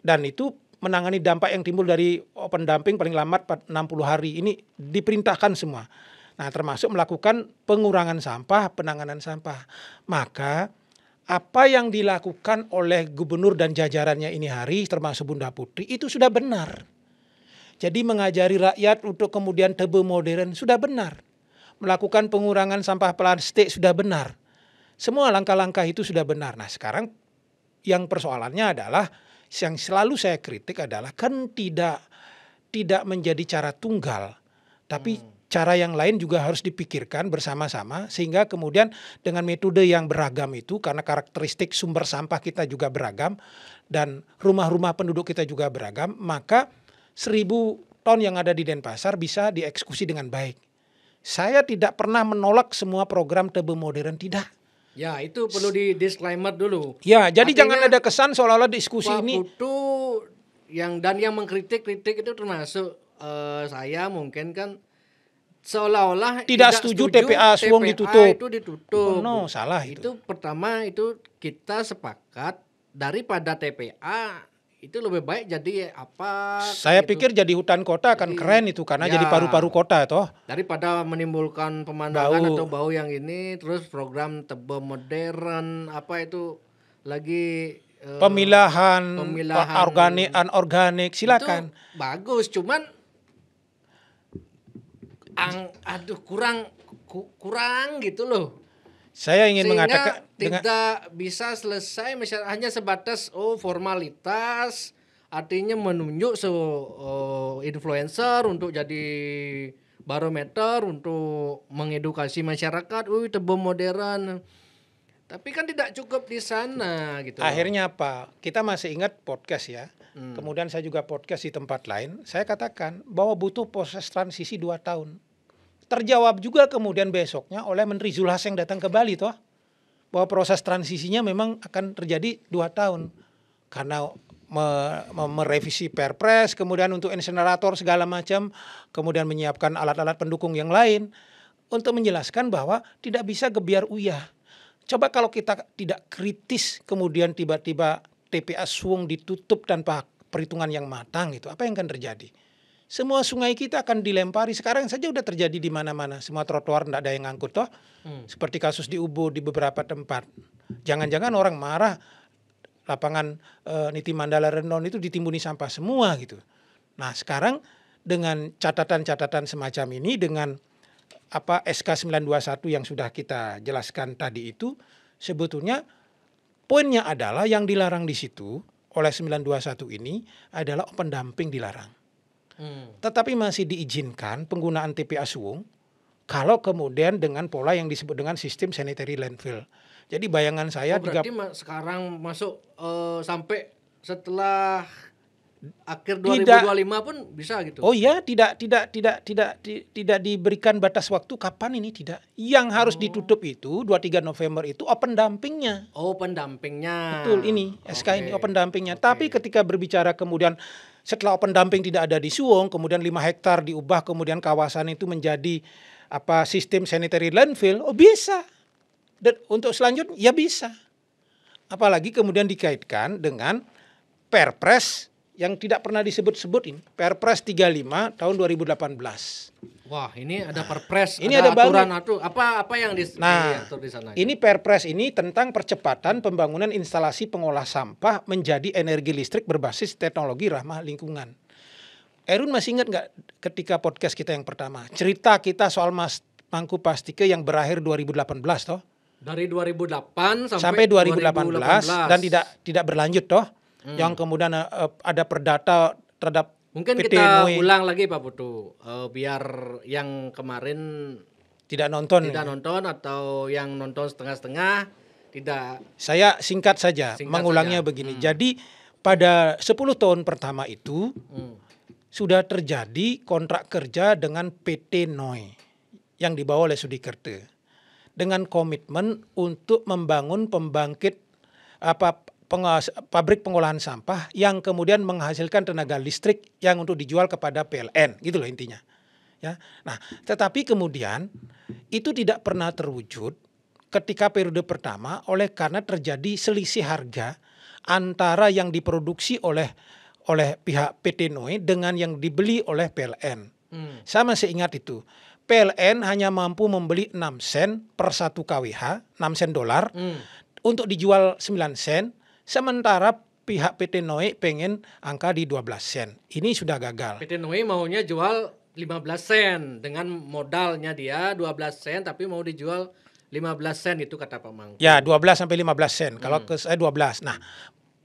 Dan itu menangani dampak yang timbul dari open dumping paling lambat 60 hari. Ini diperintahkan semua. Nah, termasuk melakukan pengurangan sampah, penanganan sampah. Maka apa yang dilakukan oleh gubernur dan jajarannya ini hari, termasuk Bunda Putri, itu sudah benar. Jadi mengajari rakyat untuk kemudian tebe modern sudah benar. Melakukan pengurangan sampah plastik sudah benar. Semua langkah-langkah itu sudah benar. Nah, sekarang yang persoalannya adalah yang selalu saya kritik adalah kan tidak menjadi cara tunggal, tapi cara yang lain juga harus dipikirkan bersama-sama sehingga kemudian dengan metode yang beragam itu karena karakteristik sumber sampah kita juga beragam dan rumah-rumah penduduk kita juga beragam, maka 1.000 ton yang ada di Denpasar bisa dieksekusi dengan baik. Saya tidak pernah menolak semua program tebe modern, tidak. Ya, itu perlu di disclaimer dulu. Ya, jadi artinya, jangan ada kesan seolah-olah diskusi Pak ini. Putu yang mengkritik itu termasuk saya mungkin kan seolah-olah tidak setuju TPA Suwung ditutup. Itu ditutup. Oh, no, salah itu. Itu pertama itu kita sepakat daripada TPA itu lebih baik jadi apa? Saya gitu. pikir jadi hutan kota akan keren itu karena jadi paru-paru kota toh. Daripada menimbulkan pemandangan atau bau yang ini, terus program tebel modern apa itu lagi pemilahan organik silakan. Itu bagus, cuman kurang gitu loh. Saya ingin Sehingga mengatakan tidak bisa selesai hanya sebatas formalitas, artinya menunjuk influencer untuk jadi barometer untuk mengedukasi masyarakat, tebel modern. Tapi kan tidak cukup di sana gitu. Akhirnya apa? Kita masih ingat podcast ya. Kemudian saya juga podcast di tempat lain. Saya katakan bahwa butuh proses transisi 2 tahun. Terjawab juga kemudian besoknya oleh Menteri Zulhas yang datang ke Bali toh. Bahwa proses transisinya memang akan terjadi 2 tahun. Karena merevisi Perpres, kemudian untuk insenerator segala macam, kemudian menyiapkan alat-alat pendukung yang lain. Untuk menjelaskan bahwa tidak bisa gebiar uyah. Coba kalau kita tidak kritis kemudian tiba-tiba TPA Suwung ditutup tanpa perhitungan yang matang gitu, apa yang akan terjadi? Semua sungai kita akan dilempari. Sekarang saja udah terjadi di mana-mana. Semua trotoar tidak ada yang ngangkut toh. Seperti kasus di Ubud di beberapa tempat. Jangan-jangan orang marah lapangan Niti Mandala Rendon itu ditimbuni sampah semua gitu. Nah sekarang dengan catatan-catatan semacam ini, dengan SK 921 yang sudah kita jelaskan tadi itu, sebetulnya poinnya adalah yang dilarang di situ oleh 921 ini adalah open dumping dilarang. Tetapi masih diizinkan penggunaan TPA Suwung kalau kemudian dengan pola yang disebut dengan sistem sanitary landfill. Jadi bayangan saya berarti sekarang masuk sampai setelah akhir 2025 pun bisa gitu. Oh iya, tidak diberikan batas waktu kapan ini, tidak. Yang harus ditutup itu 23 November itu open dumpingnya. Open dumpingnya. Betul, ini SK ini open dumpingnya. Tapi ketika berbicara kemudian setelah open dumping tidak ada di Suwung, kemudian 5 hektar diubah, kemudian kawasan itu menjadi sistem sanitary landfill, bisa. Dan untuk selanjutnya ya bisa. Apalagi kemudian dikaitkan dengan Perpres yang tidak pernah disebut-sebut ini, Perpres 35 tahun 2018. Wah, ini ada Perpres, ini ada aturan apa yang diatur di sana? Ini Perpres ini tentang percepatan pembangunan instalasi pengolah sampah menjadi energi listrik berbasis teknologi ramah lingkungan. Erun masih ingat nggak ketika podcast kita yang pertama, cerita kita soal Mangku Pastike yang berakhir 2018 toh? Dari 2008 sampai 2018 dan tidak berlanjut toh? Yang kemudian ada perdata terhadap mungkin PT kita Noi. ulang lagi Pak Putu, biar yang kemarin tidak nonton atau yang nonton setengah-setengah tidak. Saya singkat saja mengulangnya begini. Jadi pada 10 tahun pertama itu sudah terjadi kontrak kerja dengan PT Noi yang dibawa oleh Sudikerte dengan komitmen untuk membangun pembangkit pabrik pengolahan sampah yang kemudian menghasilkan tenaga listrik yang untuk dijual kepada PLN, gitu loh intinya. Ya. Nah, tetapi kemudian itu tidak pernah terwujud ketika periode pertama karena terjadi selisih harga antara yang diproduksi oleh pihak PT Noi dengan yang dibeli oleh PLN. Saya masih ingat itu. PLN hanya mampu membeli 6 sen per 1 kWh, 6 sen dolar, untuk dijual 9 sen. Sementara pihak PT Noi pengen angka di 12 sen. Ini sudah gagal. PT Noi maunya jual 15 sen. Dengan modalnya dia 12 sen tapi mau dijual 15 sen itu kata Pak Mangku. Ya 12 sampai 15 sen. Kalau ke saya 12. Nah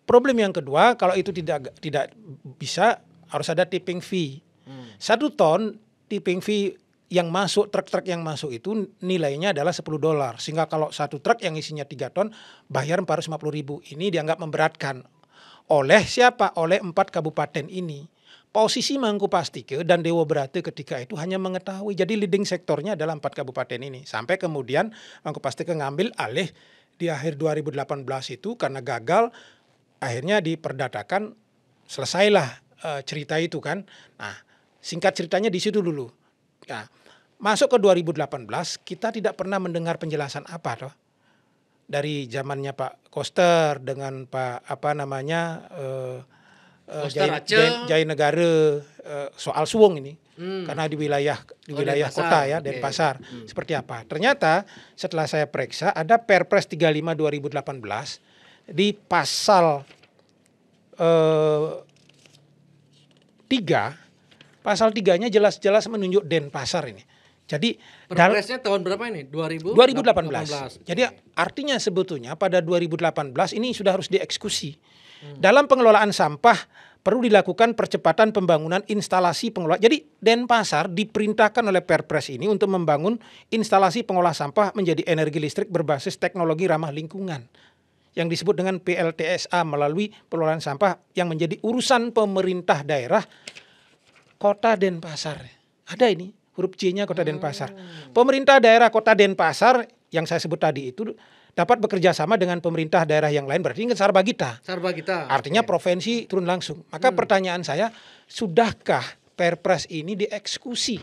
problem yang kedua kalau itu tidak bisa harus ada tipping fee. 1 ton tipping fee yang masuk, truk-truk yang masuk itu nilainya adalah $10. Sehingga kalau 1 truk yang isinya 3 ton bayar 450.000. Ini dianggap memberatkan. Oleh siapa? Oleh 4 kabupaten ini. Posisi Mangku Pastike dan Dewa Brate ketika itu hanya mengetahui. Jadi leading sektornya adalah 4 kabupaten ini. Sampai kemudian Mangku Pastike ngambil alih di akhir 2018 itu karena gagal. Akhirnya diperdatakan selesailah cerita itu kan. Nah, singkat ceritanya di situ dulu. Nah, masuk ke 2018 kita tidak pernah mendengar penjelasan apa toh dari zamannya Pak Koster dengan Pak Jaya Negara soal suwung ini. Karena di wilayah kota ya, Denpasar. Seperti apa? Ternyata setelah saya periksa ada Perpres 35 2018 di pasal 3, pasal 3-nya jelas-jelas menunjuk Denpasar ini. Jadi Perpresnya tahun berapa ini? 2018. Jadi artinya sebetulnya pada 2018 ini sudah harus dieksekusi. Dalam pengelolaan sampah perlu dilakukan percepatan pembangunan instalasi pengolah. Jadi Denpasar diperintahkan oleh Perpres ini untuk membangun instalasi pengolah sampah menjadi energi listrik berbasis teknologi ramah lingkungan yang disebut dengan PLTSA melalui pengelolaan sampah yang menjadi urusan pemerintah daerah Kota Denpasar. Ada ini huruf C-nya Kota Denpasar. Pemerintah daerah Kota Denpasar yang saya sebut tadi itu dapat bekerja sama dengan pemerintah daerah yang lain, berarti ini Sarbagita. Artinya provinsi turun langsung. Maka pertanyaan saya, sudahkah Perpres ini dieksekusi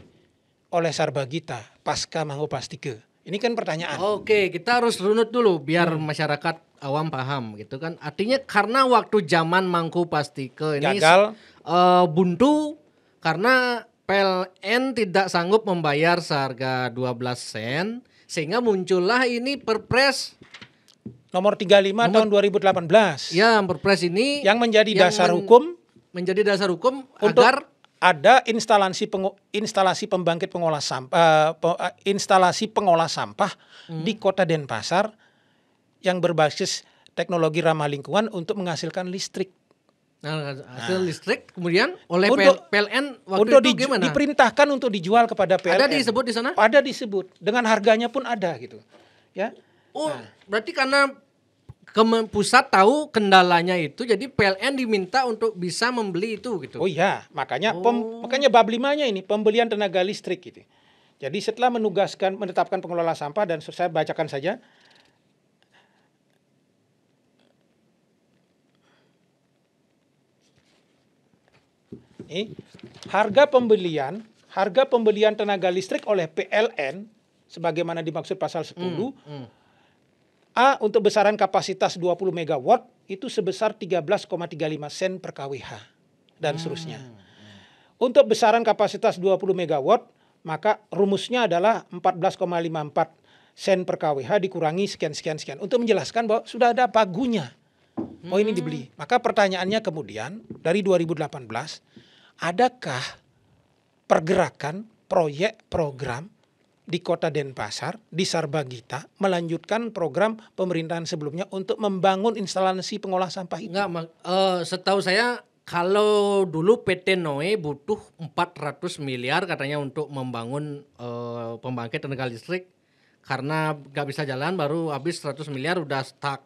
oleh Sarbagita pasca Mangopastike? Ini kan pertanyaan. Oke, kita harus runut dulu biar masyarakat awam paham gitu kan. Artinya karena waktu zaman Mangopastike ini gagal, buntu karena PLN tidak sanggup membayar seharga 12 sen sehingga muncullah ini Perpres nomor 35 tahun 2018. Ya, Perpres ini yang menjadi dasar hukum untuk agar ada instalasi pembangkit pengolah sampah instalasi pengolah sampah di Kota Denpasar yang berbasis teknologi ramah lingkungan untuk menghasilkan listrik. Nah, hasil listrik kemudian oleh PLN waktu untuk itu gimana? Diperintahkan untuk dijual kepada PLN. Ada disebut di sana? Ada disebut. Dengan harganya pun ada gitu. Ya. Berarti karena pusat tahu kendalanya itu, jadi PLN diminta untuk bisa membeli itu gitu. Oh iya, makanya bab 5-nya ini pembelian tenaga listrik gitu. Jadi setelah menetapkan pengelola sampah dan saya bacakan saja. Harga pembelian tenaga listrik oleh PLN sebagaimana dimaksud pasal 10 A untuk besaran kapasitas 20 megawatt itu sebesar 13,35 sen per kWh dan seterusnya. Untuk besaran kapasitas 20 megawatt maka rumusnya adalah 14,54 sen per kWh dikurangi sekian. Untuk menjelaskan bahwa sudah ada pagunya. Oh ini dibeli. Maka pertanyaannya kemudian dari 2018 adakah pergerakan proyek-program di Kota Denpasar, di Sarbagita, melanjutkan program pemerintahan sebelumnya untuk membangun instalasi pengolah sampah itu? Enggak, setahu saya kalau dulu PT Noe butuh 400 miliar katanya untuk membangun pembangkit tenaga listrik. Karena nggak bisa jalan baru habis 100 miliar udah stuck.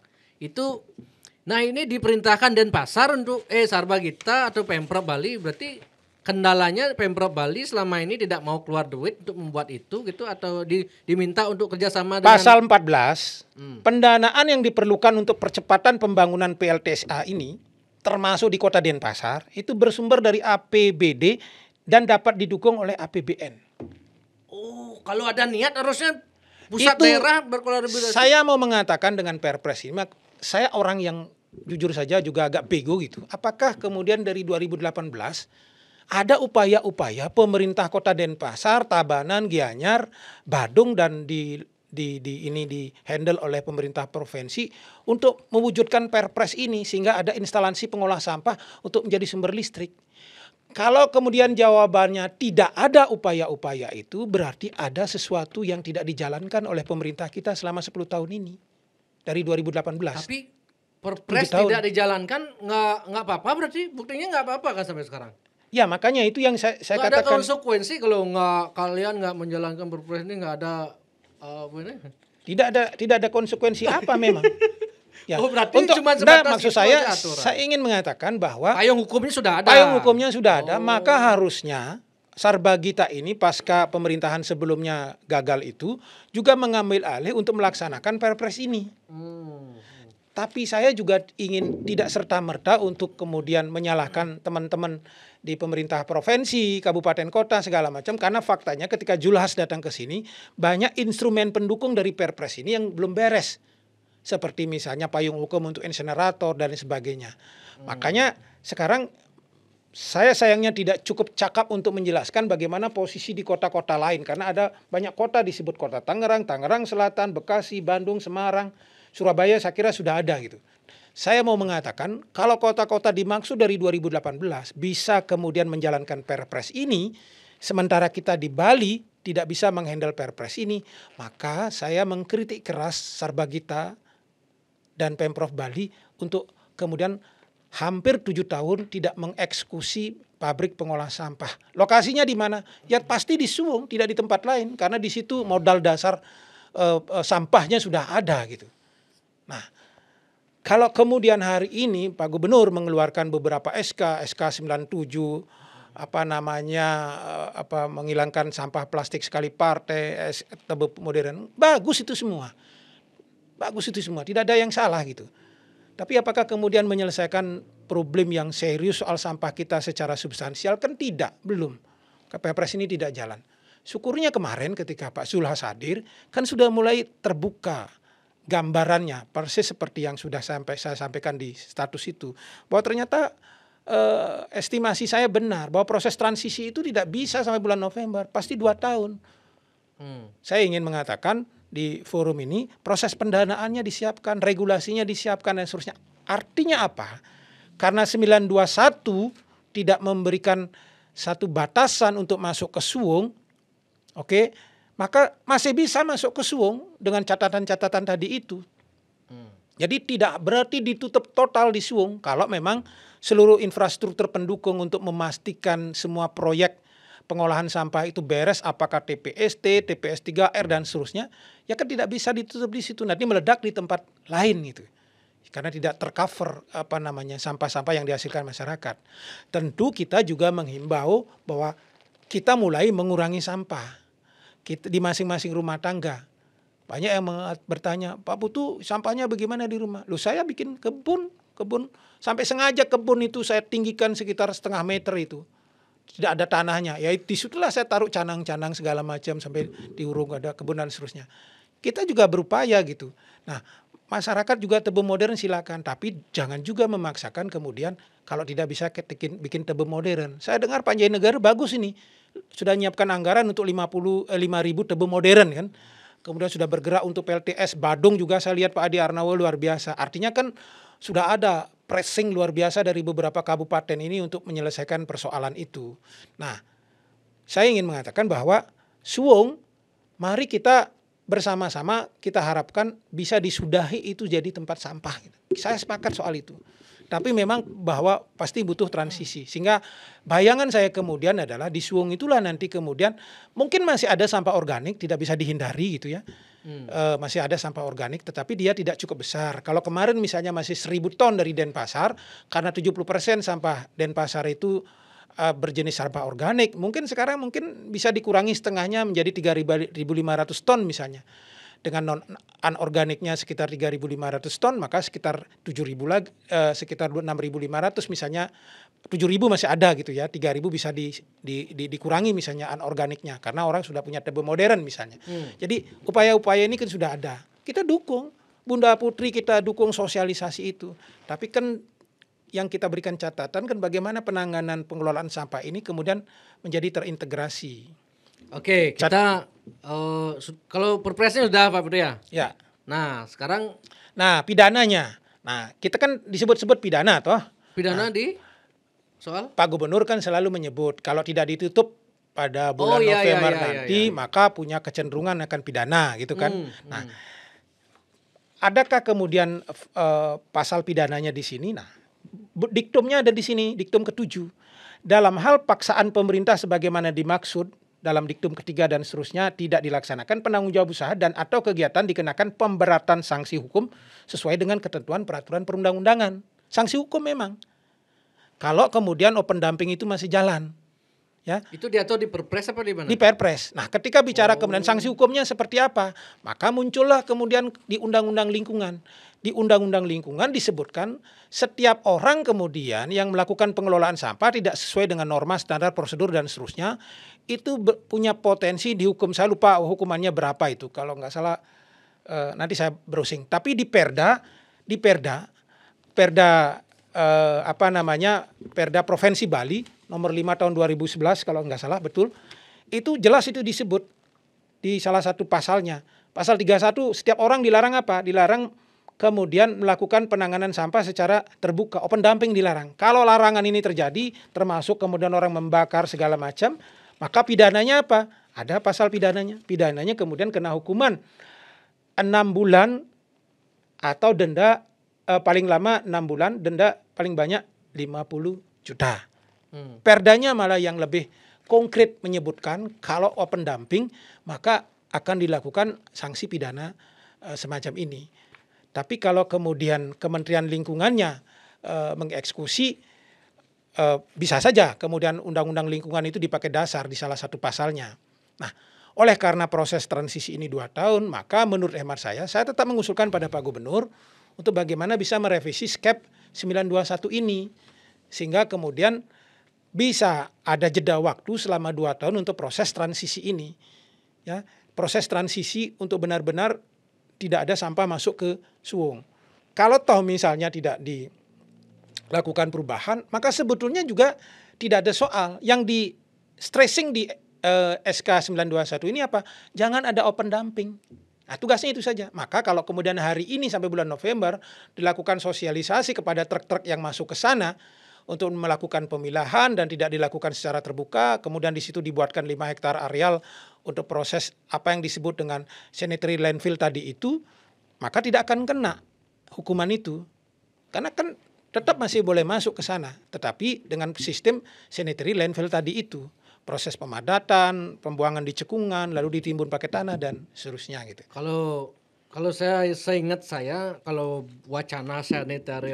Nah ini diperintahkan Denpasar untuk Sarbagita atau Pemprov Bali, berarti kendalanya Pemprov Bali selama ini tidak mau keluar duit untuk membuat itu gitu atau diminta untuk kerjasama dengan Pasal 14 pendanaan yang diperlukan untuk percepatan pembangunan PLTSA ini termasuk di Kota Denpasar itu bersumber dari APBD dan dapat didukung oleh APBN. Oh, kalau ada niat harusnya pusat daerah berkolaborasi. Saya mau mengatakan dengan Perpres ini, saya orang yang jujur saja juga agak bego gitu. Apakah kemudian dari 2018 ada upaya-upaya pemerintah Kota Denpasar, Tabanan, Gianyar, Badung dan di handle oleh pemerintah provinsi untuk mewujudkan Perpres ini sehingga ada instalasi pengolah sampah untuk menjadi sumber listrik. Kalau kemudian jawabannya tidak ada upaya-upaya itu, berarti ada sesuatu yang tidak dijalankan oleh pemerintah kita selama 10 tahun ini dari 2018. Tapi Perpres tidak dijalankan nggak apa-apa, berarti buktinya nggak apa-apa kan sampai sekarang. Ya makanya itu yang saya katakan. Ada konsekuensi kalau kalian nggak menjalankan Perpres ini, nggak ada Tidak ada konsekuensi apa memang. Ya. Oh berarti cuma sebatas maksud saya ingin mengatakan bahwa payung hukumnya sudah ada. Payung hukumnya sudah ada, maka harusnya Sarbagita ini pasca pemerintahan sebelumnya gagal itu juga mengambil alih untuk melaksanakan Perpres ini. Tapi saya juga ingin tidak serta-merta untuk kemudian menyalahkan teman-teman di pemerintah provinsi, kabupaten kota segala macam, karena faktanya ketika Julhas datang ke sini banyak instrumen pendukung dari Perpres ini yang belum beres. Seperti misalnya payung hukum untuk insenerator dan sebagainya. Makanya sekarang saya sayangnya tidak cukup cakap untuk menjelaskan bagaimana posisi di kota-kota lain. Karena ada banyak kota disebut kota Tangerang, Tangerang Selatan, Bekasi, Bandung, Semarang, Surabaya saya kira sudah ada gitu. Saya mau mengatakan kalau kota-kota dimaksud dari 2018 bisa kemudian menjalankan Perpres ini, sementara kita di Bali tidak bisa menghandle Perpres ini, maka saya mengkritik keras Sarbagita dan Pemprov Bali untuk kemudian hampir 7 tahun tidak mengeksekusi pabrik pengolah sampah. Lokasinya di mana? Ya pasti di Suwung, tidak di tempat lain, karena di situ modal dasar sampahnya sudah ada gitu. Nah, kalau kemudian hari ini Pak Gubernur mengeluarkan beberapa SK 97 menghilangkan sampah plastik sekali pakai, tebe modern, bagus itu semua. Bagus itu semua, tidak ada yang salah gitu. Tapi apakah kemudian menyelesaikan problem yang serius soal sampah kita secara substansial? Kan tidak, belum. Perpres ini tidak jalan. Syukurnya kemarin ketika Pak Zulhas hadir, kan sudah mulai terbuka gambarannya, persis seperti yang sudah saya sampaikan di status itu. Bahwa ternyata estimasi saya benar, bahwa proses transisi itu tidak bisa sampai bulan November, pasti 2 tahun. Saya ingin mengatakan di forum ini proses pendanaannya disiapkan, regulasinya disiapkan dan seterusnya. Artinya apa? Karena 921 tidak memberikan satu batasan untuk masuk ke Suwung, oke, maka masih bisa masuk ke Suwung dengan catatan-catatan tadi itu. Jadi tidak berarti ditutup total di Suwung kalau memang seluruh infrastruktur pendukung untuk memastikan semua proyek pengolahan sampah itu beres, apakah TPST, TPS 3R dan seterusnya, ya kan tidak bisa ditutup di situ, nanti meledak di tempat lain gitu. Karena tidak tercover sampah-sampah yang dihasilkan masyarakat. Tentu kita juga menghimbau bahwa kita mulai mengurangi sampah kita di masing-masing rumah tangga. Banyak yang bertanya, Pak Putu sampahnya bagaimana di rumah? Loh, saya bikin kebun sampai sengaja kebun itu saya tinggikan sekitar 0,5 meter itu. Tidak ada tanahnya, ya disitulah saya taruh canang-canang segala macam sampai diurung ada kebun dan seterusnya. Kita juga berupaya gitu. Nah, masyarakat juga tebe modern silakan, tapi jangan juga memaksakan kemudian kalau tidak bisa bikin tebe modern. Saya dengar Panjai Negara bagus ini, sudah menyiapkan anggaran untuk 5.000 tebe modern kan. Kemudian sudah bergerak untuk PLTS Badung juga saya lihat Pak Adi Arnawo luar biasa. Artinya kan sudah ada pressing luar biasa dari beberapa kabupaten ini untuk menyelesaikan persoalan itu. Nah, saya ingin mengatakan bahwa Suwung, mari kita bersama-sama kita harapkan bisa disudahi itu jadi tempat sampah. Saya sepakat soal itu. Tapi memang bahwa pasti butuh transisi. Sehingga bayangan saya kemudian adalah di Suwung itulah nanti kemudian mungkin masih ada sampah organik, tidak bisa dihindari gitu ya. Masih ada sampah organik tetapi dia tidak cukup besar. Kalau kemarin misalnya masih 1.000 ton dari Denpasar, karena 70% sampah Denpasar itu berjenis sampah organik, mungkin sekarang bisa dikurangi setengahnya menjadi 3.500 ton misalnya. Dengan anorganiknya sekitar 3.500 ton, maka sekitar 7.000 lagi, sekitar 6.500 misalnya, 7.000 masih ada gitu ya, 3.000 bisa dikurangi misalnya anorganiknya, karena orang sudah punya tebe modern misalnya. Jadi upaya-upaya ini kan sudah ada. Kita dukung, Bunda Putri kita dukung sosialisasi itu. Tapi kan yang kita berikan catatan kan bagaimana penanganan pengelolaan sampah ini kemudian menjadi terintegrasi. Oke, kita kalau perpresnya sudah Pak Putri ya? Ya. Nah, sekarang pidananya. Nah, kita kan disebut-sebut pidana toh. Pidana di soal? Pak Gubernur kan selalu menyebut kalau tidak ditutup pada bulan November nanti maka punya kecenderungan akan pidana gitu kan. Nah, adakah kemudian pasal pidananya di sini? Nah, diktumnya ada di sini, diktum ke-7. Dalam hal paksaan pemerintah sebagaimana dimaksud dalam diktum ketiga dan seterusnya tidak dilaksanakan, penanggung jawab usaha dan atau kegiatan dikenakan pemberatan sanksi hukum sesuai dengan ketentuan peraturan perundang-undangan. Sanksi hukum memang. Kalau kemudian open dumping itu masih jalan. Ya. Itu diatur di Perpres apa di mana? Di Perpres. Nah, ketika bicara kemudian sanksi hukumnya seperti apa, maka muncullah kemudian di Undang-Undang Lingkungan. Di Undang-Undang Lingkungan disebutkan setiap orang kemudian yang melakukan pengelolaan sampah tidak sesuai dengan norma, standar, prosedur dan seterusnya, itu punya potensi dihukum. Saya lupa hukumannya berapa itu. Kalau nggak salah nanti saya browsing. Tapi di Perda Perda Provinsi Bali nomor 5 tahun 2011 kalau nggak salah betul, itu jelas itu disebut di salah satu pasalnya. Pasal 31 setiap orang dilarang apa? Dilarang kemudian melakukan penanganan sampah secara terbuka, open dumping dilarang. Kalau larangan ini terjadi termasuk kemudian orang membakar segala macam, maka pidananya apa? Ada pasal pidananya. Pidananya kemudian kena hukuman 6 bulan atau denda paling lama 6 bulan, denda paling banyak 50 juta. Perdanya malah yang lebih konkret menyebutkan kalau open dumping maka akan dilakukan sanksi pidana semacam ini. Tapi kalau kemudian Kementerian Lingkungannya mengeksekusi, bisa saja kemudian Undang-Undang Lingkungan itu dipakai dasar di salah satu pasalnya. Nah, oleh karena proses transisi ini 2 tahun, maka menurut hemat saya tetap mengusulkan pada Pak Gubernur untuk bagaimana bisa merevisi SKEP 921 ini. Sehingga kemudian bisa ada jeda waktu selama 2 tahun untuk proses transisi ini. Ya, proses transisi untuk benar-benar tidak ada sampah masuk ke Suwung. Kalau toh misalnya tidak dilakukan perubahan, maka sebetulnya juga tidak ada soal. Yang di stressing di SK 921 ini apa? Jangan ada open dumping. Nah, tugasnya itu saja. Maka kalau kemudian hari ini sampai bulan November dilakukan sosialisasi kepada truk-truk yang masuk ke sana untuk melakukan pemilahan dan tidak dilakukan secara terbuka, kemudian di situ dibuatkan 5 hektar areal untuk proses apa yang disebut dengan sanitary landfill tadi itu, maka tidak akan kena hukuman itu. Karena kan tetap masih boleh masuk ke sana, tetapi dengan sistem sanitary landfill tadi itu. Proses pemadatan, pembuangan di cekungan, lalu ditimbun pakai tanah dan seterusnya gitu. Kalau saya seingat saya kalau wacana sanitary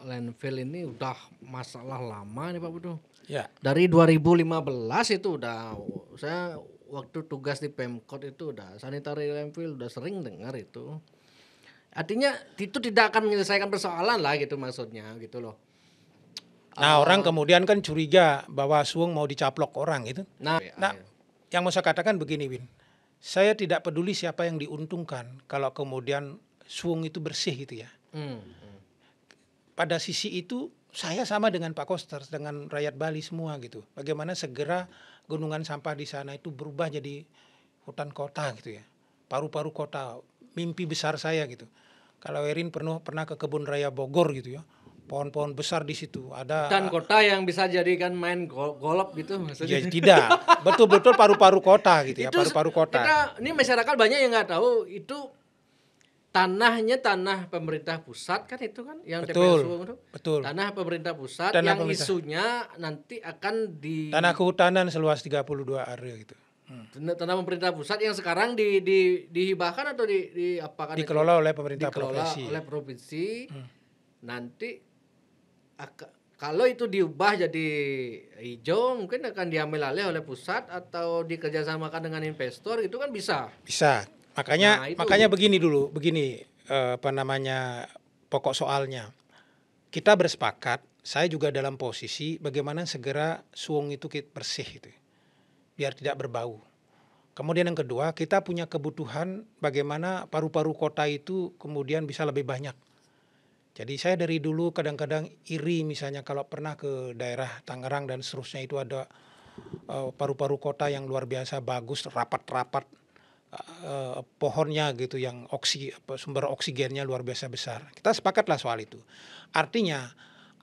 landfill ini udah masalah lama nih Pak Putu. Ya. Dari 2015 itu udah, saya waktu tugas di Pemkot itu udah sanitary landfill udah sering dengar itu. Artinya itu tidak akan menyelesaikan persoalan lah gitu maksudnya gitu loh. Nah, orang kemudian kan curiga bahwa Suwung mau dicaplok orang gitu. Nah, yang mau saya katakan begini, Win. Saya tidak peduli siapa yang diuntungkan kalau kemudian Suwung itu bersih gitu ya. Pada sisi itu saya sama dengan Pak Koster, dengan rakyat Bali semua gitu. Bagaimana segera gunungan sampah di sana itu berubah jadi hutan kota gitu ya. Paru-paru kota, mimpi besar saya gitu. Kalau Erin pernah ke Kebun Raya Bogor gitu ya. Pohon-pohon besar di situ ada. Dan kota yang bisa jadikan main golf gitu maksudnya. Ya tidak, betul-betul paru-paru kota gitu ya, paru-paru kota. Ini masyarakat banyak yang nggak tahu itu tanahnya tanah pemerintah pusat kan itu kan yang TPS Suwung itu. Betul. Tanah pemerintah pusat tanah yang pemerintah. Isunya nanti akan di tanah kehutanan seluas 32 area gitu. Tanah pemerintah pusat yang sekarang dihibahkan atau di apa kan? Dikelola oleh pemerintah provinsi. Oleh provinsi. Nanti kalau itu diubah jadi hijau mungkin akan diambil alih oleh pusat atau dikerjasamakan dengan investor itu kan bisa. Bisa. Makanya begini pokok soalnya. Kita bersepakat, saya juga dalam posisi bagaimana segera Suwung itu bersih gitu. Biar tidak berbau. Kemudian yang kedua, kita punya kebutuhan bagaimana paru-paru kota itu kemudian bisa lebih banyak. Jadi saya dari dulu kadang-kadang iri misalnya kalau pernah ke daerah Tangerang dan seterusnya itu ada paru-paru kota yang luar biasa bagus, rapat-rapat pohonnya gitu yang sumber oksigennya luar biasa besar. Kita sepakatlah soal itu. Artinya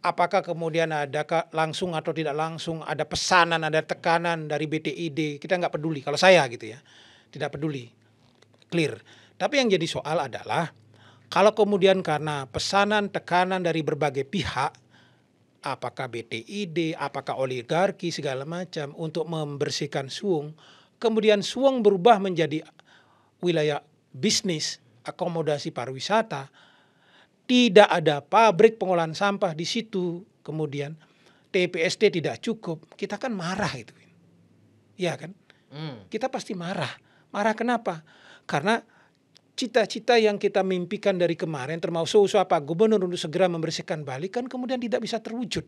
apakah kemudian ada langsung atau tidak langsung ada pesanan, ada tekanan dari BTID, kita nggak peduli. Kalau saya gitu ya, tidak peduli, clear. Tapi yang jadi soal adalah kalau kemudian karena pesanan, tekanan dari berbagai pihak, apakah BTID, apakah oligarki segala macam untuk membersihkan Suwung, kemudian Suwung berubah menjadi wilayah bisnis, akomodasi pariwisata, tidak ada pabrik pengolahan sampah di situ, kemudian TPST tidak cukup, kita kan marah itu. Iya kan? Kita pasti marah. Marah kenapa? Karena cita-cita yang kita mimpikan dari kemarin termasuk apa gubernur untuk segera membersihkan Bali kan kemudian tidak bisa terwujud.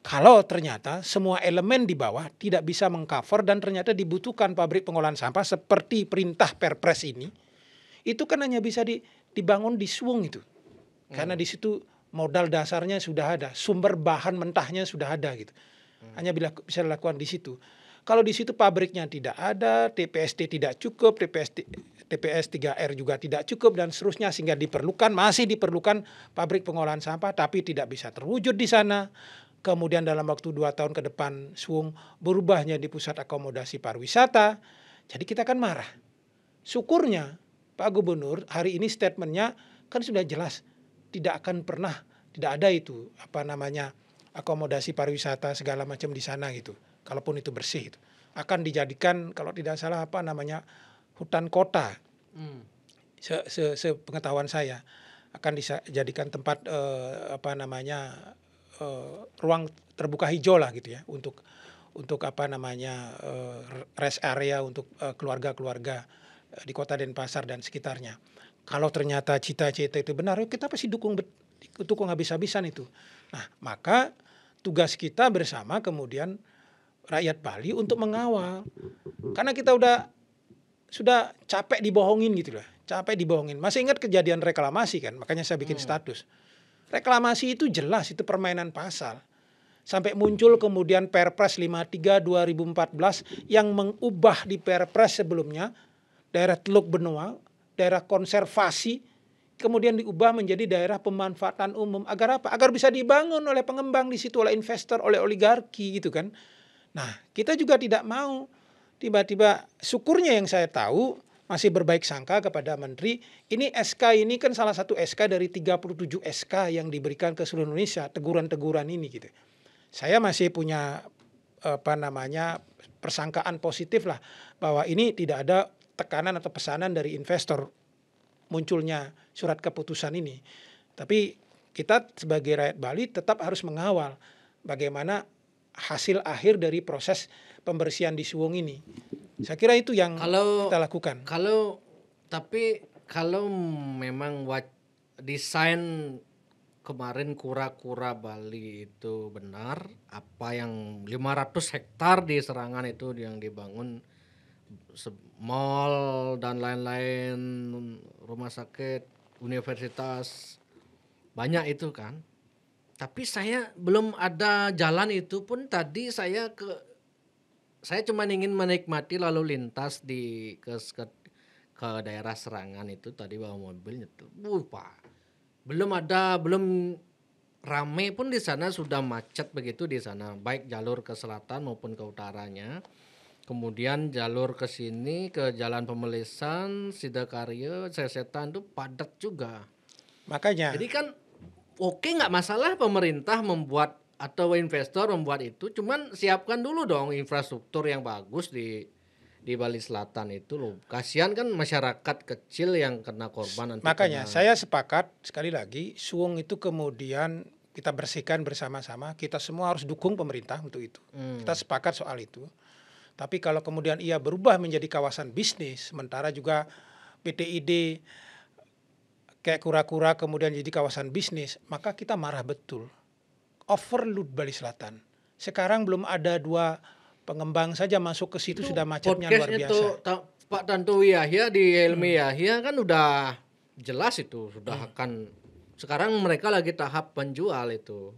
Kalau ternyata semua elemen di bawah tidak bisa mengcover dan ternyata dibutuhkan pabrik pengolahan sampah seperti perintah Perpres ini, itu kan hanya bisa dibangun di Suwung itu. Karena di situ modal dasarnya sudah ada, sumber bahan mentahnya sudah ada gitu. Hanya bisa dilakukan di situ. Kalau di situ pabriknya tidak ada, TPST tidak cukup, TPS 3R juga tidak cukup dan seterusnya sehingga masih diperlukan pabrik pengolahan sampah tapi tidak bisa terwujud di sana. Kemudian dalam waktu 2 tahun ke depan Suwung berubahnya di pusat akomodasi pariwisata. Jadi kita kan marah. Syukurnya Pak Gubernur hari ini statementnya kan sudah jelas tidak akan pernah tidak ada itu akomodasi pariwisata segala macam di sana gitu. Kalaupun itu bersih itu akan dijadikan kalau tidak salah hutan kota. Sepengetahuan saya akan dijadikan tempat ruang terbuka hijau lah gitu ya untuk rest area untuk keluarga-keluarga di Kota Denpasar dan sekitarnya. Kalau ternyata cita-cita itu benar, kita pasti dukung habis-habisan itu. Nah, maka tugas kita bersama kemudian rakyat Bali untuk mengawal. Karena kita sudah capek dibohongin gitu lah. Capek dibohongin. Masih ingat kejadian reklamasi kan? Makanya saya bikin status. Reklamasi itu jelas, itu permainan pasal. Sampai muncul kemudian Perpres 53 2014 yang mengubah di Perpres sebelumnya daerah Teluk Benoa, daerah konservasi, kemudian diubah menjadi daerah pemanfaatan umum. Agar apa? Agar bisa dibangun oleh pengembang di situ, oleh investor, oleh oligarki gitu kan. Nah, kita juga tidak mau tiba-tiba, syukurnya yang saya tahu masih berbaik sangka kepada Menteri. Ini SK ini kan salah satu SK dari 37 SK yang diberikan ke seluruh Indonesia, teguran-teguran ini gitu. Saya masih punya persangkaan positif lah bahwa ini tidak ada tekanan atau pesanan dari investor munculnya surat keputusan ini. Tapi kita sebagai rakyat Bali tetap harus mengawal bagaimana hasil akhir dari proses pembersihan di Suwung ini. Saya kira itu yang kita lakukan. Kalau memang desain kemarin kura-kura Bali itu benar, apa yang 500 hektar di Serangan itu yang dibangun mall dan lain-lain, rumah sakit, universitas, banyak itu kan. Tapi saya belum ada jalan itu pun tadi saya cuma ingin menikmati lalu lintas ke daerah Serangan itu tadi bawa mobilnya tuh. Pak. Belum rame pun di sana sudah macet begitu di sana, baik jalur ke selatan maupun ke utaranya. Kemudian jalur ke sini ke Jalan Pemelisan, Sidakarya, Sesetan itu padat juga. Makanya. Jadi kan oke nggak masalah pemerintah membuat atau investor membuat itu, cuman siapkan dulu dong infrastruktur yang bagus di Bali Selatan itu loh. Kasihan kan masyarakat kecil yang kena korban. Makanya saya sepakat sekali lagi, Suwung itu kemudian kita bersihkan bersama-sama, kita semua harus dukung pemerintah untuk itu. Kita sepakat soal itu. Tapi kalau kemudian ia berubah menjadi kawasan bisnis, sementara juga PTID kayak kura-kura kemudian jadi kawasan bisnis, maka kita marah betul. Overload Bali Selatan. Sekarang belum ada 2 pengembang saja masuk ke situ sudah macetnya luar biasa. Itu Pak Tantowi Yahya di Helmi Yahya kan udah jelas itu sudah akan sekarang mereka lagi tahap penjual itu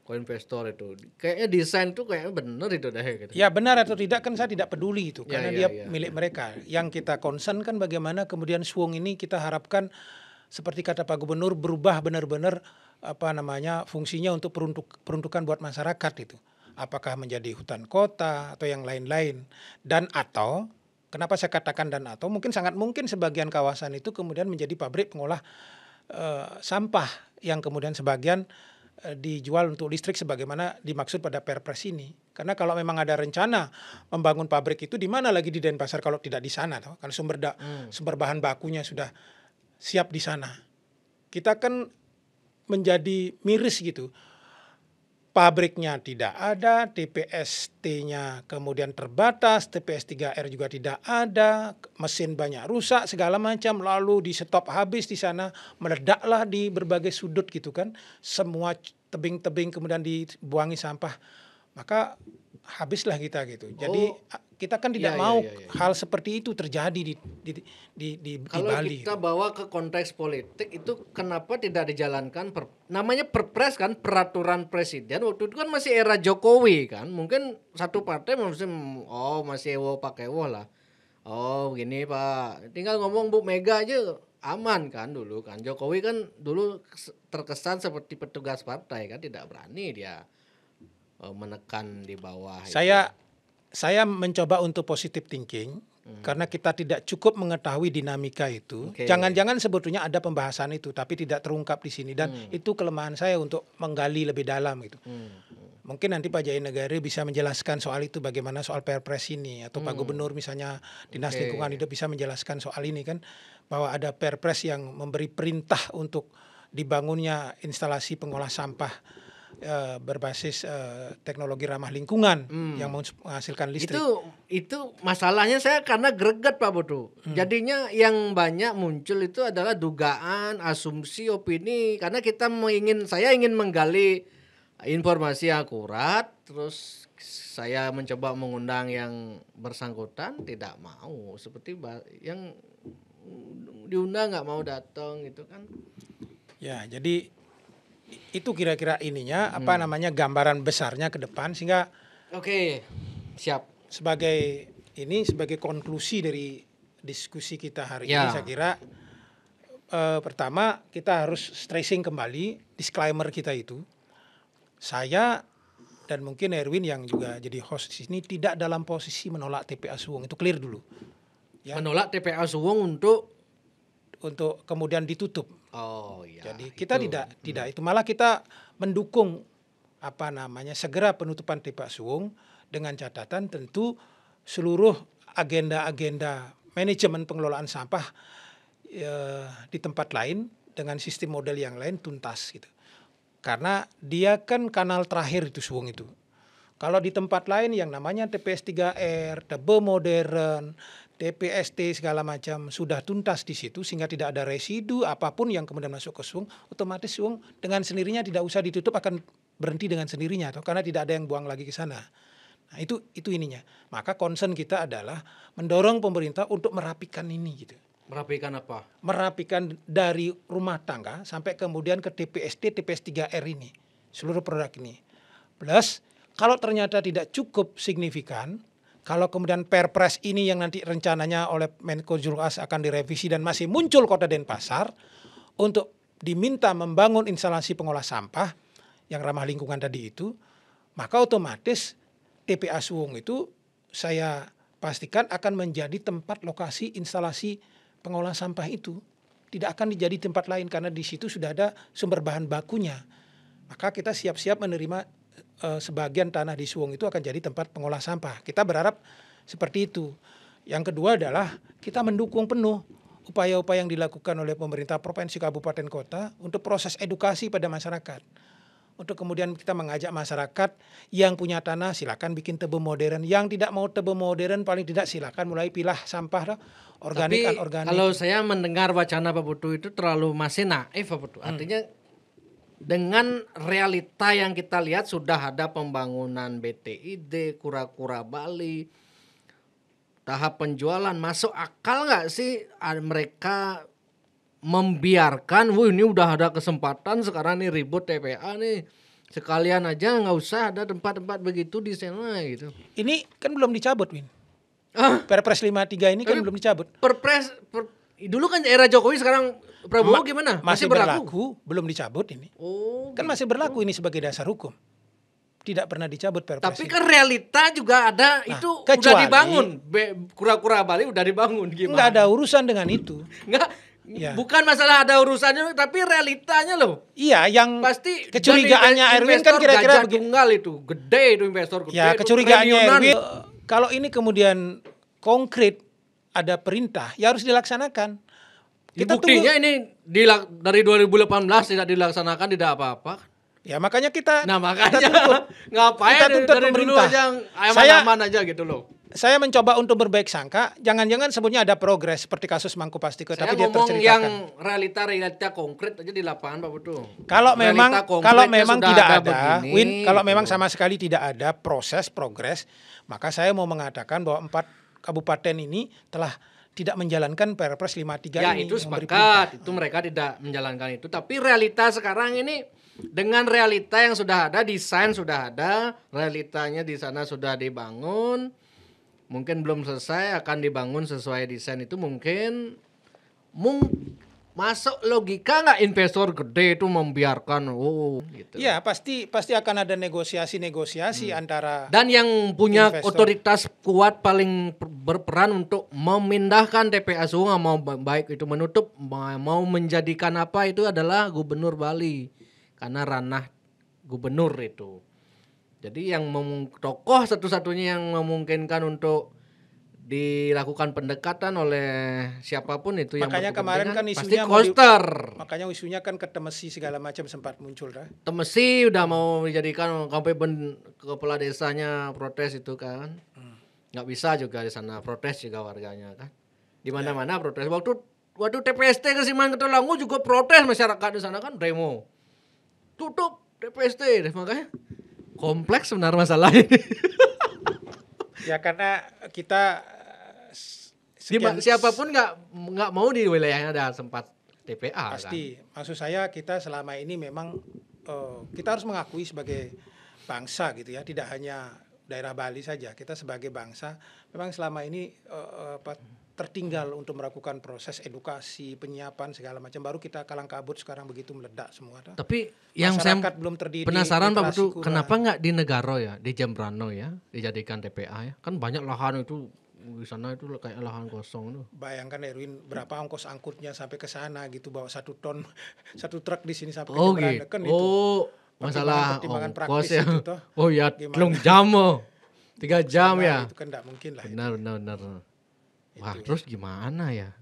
ke investor itu. Kayaknya desain tuh kayaknya benar itu deh gitu. Ya benar atau tidak kan saya tidak peduli itu karena dia milik mereka. Yang kita concern kan bagaimana kemudian Suwung ini kita harapkan seperti kata Pak Gubernur berubah benar-benar fungsinya untuk peruntukan buat masyarakat itu. Apakah menjadi hutan kota atau yang lain-lain. Dan atau, kenapa saya katakan dan atau, mungkin sangat mungkin sebagian kawasan itu kemudian menjadi pabrik pengolah sampah yang kemudian sebagian dijual untuk listrik sebagaimana dimaksud pada Perpres ini. Karena kalau memang ada rencana membangun pabrik itu di mana lagi di Denpasar kalau tidak di sana, kan sumber bahan bakunya sudah siap di sana. Kita kan menjadi miris gitu. pabriknya tidak ada, TPST-nya kemudian terbatas, TPS 3R juga tidak ada, mesin banyak rusak segala macam, lalu di stop habis di sana, meledaklah di berbagai sudut gitu kan, semua tebing-tebing kemudian dibuangi sampah, maka habislah kita gitu. Jadi kita kan tidak mau hal seperti itu terjadi di Kalau Bali. kita bawa ke konteks politik itu kenapa tidak dijalankan namanya perpres kan, peraturan presiden. Waktu itu kan masih era Jokowi kan. Mungkin satu partai masih pakai lah. Oh begini Pak, tinggal ngomong Bu Mega aja aman kan dulu kan. Jokowi kan dulu terkesan seperti petugas partai kan, tidak berani dia menekan di bawah. Saya mencoba untuk positive thinking karena kita tidak cukup mengetahui dinamika itu. Jangan-jangan sebetulnya ada pembahasan itu tapi tidak terungkap di sini, dan itu kelemahan saya untuk menggali lebih dalam gitu. Mungkin nanti Pak Jaya Negara bisa menjelaskan soal itu, bagaimana soal Perpres ini, atau Pak Gubernur misalnya Dinas Lingkungan Hidup bisa menjelaskan soal ini kan, bahwa ada Perpres yang memberi perintah untuk dibangunnya instalasi pengolah sampah berbasis teknologi ramah lingkungan yang menghasilkan listrik. Itu masalahnya saya karena greget Pak Putu. Jadinya yang banyak muncul itu adalah dugaan, asumsi, opini, karena saya ingin menggali informasi akurat, terus saya mencoba mengundang yang bersangkutan tidak mau, seperti yang diundang nggak mau datang gitu kan. Ya, jadi itu kira-kira ininya gambaran besarnya ke depan, sehingga siap sebagai konklusi dari diskusi kita hari ini, saya kira pertama kita harus stressing kembali disclaimer kita itu. Saya dan mungkin Erwin yang juga jadi host di sini tidak dalam posisi menolak TPA Suwung, itu clear dulu ya. Menolak TPA Suwung untuk kemudian ditutup. Jadi kita itu. tidak itu, malah kita mendukung segera penutupan TPA Suwung dengan catatan tentu seluruh agenda-agenda manajemen pengelolaan sampah di tempat lain dengan sistem model yang lain tuntas gitu. Karena dia kan kanal terakhir itu Suwung itu. Kalau di tempat lain yang namanya TPS 3R, tebe modern, TPST segala macam sudah tuntas di situ, sehingga tidak ada residu apapun yang kemudian masuk ke Suwung, otomatis Suwung dengan sendirinya tidak usah ditutup, akan berhenti dengan sendirinya karena tidak ada yang buang lagi ke sana. Nah, itu ininya. Maka concern kita adalah mendorong pemerintah untuk merapikan ini gitu. Merapikan apa? Merapikan dari rumah tangga sampai kemudian ke TPST, TPS 3R ini. Seluruh produk ini. Plus kalau ternyata tidak cukup signifikan, kalau kemudian Perpres ini yang nanti rencananya oleh Menko Zulhas akan direvisi dan masih muncul Kota Denpasar untuk diminta membangun instalasi pengolah sampah yang ramah lingkungan tadi itu, maka otomatis TPA Suwung itu saya pastikan akan menjadi tempat lokasi instalasi pengolah sampah itu. Tidak akan dijadi tempat lain karena di situ sudah ada sumber bahan bakunya. Maka kita siap-siap menerima sebagian tanah di Suwung itu akan jadi tempat pengolah sampah. Kita berharap seperti itu. Yang kedua adalah kita mendukung penuh upaya-upaya yang dilakukan oleh pemerintah provinsi, kabupaten, kota untuk proses edukasi pada masyarakat. Untuk kemudian kita mengajak masyarakat yang punya tanah silakan bikin tebe modern, yang tidak mau tebe modern paling tidak silakan mulai pilah sampah organik, anorganik. Kalau saya mendengar wacana Pak Putu itu terlalu masih naif Pak Putu. Artinya dengan realita yang kita lihat sudah ada pembangunan BTID, kura-kura Bali, tahap penjualan, masuk akal nggak sih mereka membiarkan, ini udah ada kesempatan sekarang nih ribut TPA nih, sekalian aja nggak usah ada tempat-tempat begitu di sana gitu. Ini kan belum dicabut, Win. Perpres 53 ini kan belum dicabut. Dulu kan era Jokowi, sekarang Prabowo gimana? Masih berlaku, belum dicabut ini. Kan masih berlaku ini sebagai dasar hukum. Tidak pernah dicabut Perpres. Tapi kan realita juga ada, itu udah dibangun. Kura-kura Bali udah dibangun, gimana? Enggak ada urusan dengan itu. Enggak. Ya. Bukan masalah ada urusannya, tapi realitanya loh. Iya, yang pasti kecurigaannya Erwin kan kira-kira begini. Tunggal itu, gede itu investor gede. Ya, kecurigaannya Erwin, kalau ini kemudian konkret ada perintah, ya harus dilaksanakan. Kita buktinya ini dari 2018 tidak dilaksanakan, tidak apa-apa. Ya makanya kita ngapain kita tuntut dari dulu pemerintah. aja aman-aman aja gitu loh. Saya mencoba untuk berbaik sangka, jangan-jangan sebetulnya ada progres seperti kasus Mangku Pastiko, Saya tapi dia ngomong terceritakan. yang realita konkret aja di lapangan Pak Putu. Kalau memang tidak ada, begini, Win, kalau gitu. memang sama sekali tidak ada progres, maka saya mau mengatakan bahwa 4 kabupaten ini telah tidak menjalankan Perpres 53 ya, ini. itu sepakat, itu mereka tidak menjalankan itu. Tapi realita sekarang ini dengan realita yang sudah ada, desain sudah ada, realitanya di sana sudah dibangun. Mungkin belum selesai, akan dibangun sesuai desain itu mungkin masuk logika nggak investor gede itu membiarkan gitu. Ya pasti akan ada negosiasi antara. Dan yang punya investor. otoritas kuat paling berperan untuk memindahkan TPA Sungai mau baik itu menutup mau menjadikan apa itu adalah Gubernur Bali karena ranah gubernur itu. Jadi yang tokoh satu-satunya yang memungkinkan untuk dilakukan pendekatan oleh siapapun itu makanya yang kemarin kan pasti isunya Koster. Makanya isunya kan ke Temesi segala macam sempat muncul dah. Temesi udah mau dijadikan sampai kepala desanya protes itu kan. Nggak bisa juga di sana protes juga warganya kan. Di mana-mana protes. Waktu TPST ke Siman Ketelangu juga protes masyarakat di sana kan demo. Tutup TPST makanya kompleks sebenarnya masalah ini. Ya karena kita siapapun nggak mau di wilayahnya ada sempat TPA. Pasti. Kan? Maksud saya kita selama ini memang kita harus mengakui sebagai bangsa gitu ya, tidak hanya daerah Bali saja. Kita sebagai bangsa memang selama ini tertinggal untuk melakukan proses edukasi, penyiapan segala macam. Baru kita kalang kabut sekarang begitu meledak semua. Tapi yang saya belum terdiri. Penasaran Pak Putu, kenapa nggak di Negaro ya, di Jembrano ya, dijadikan TPA ya? Kan banyak lahan itu di sana itu kayak lahan kosong tuh. Bayangkan Erwin berapa ongkos angkutnya sampai ke sana gitu, bawa 1 ton, 1 truk di sini sampai ke Jembrano gitu. Kan itu. Masalah ongkos ya. Itu, oh ya, 3 jam 3 jam ya. Itu kan tidak mungkin lah. Benar. Wah, terus gimana ya?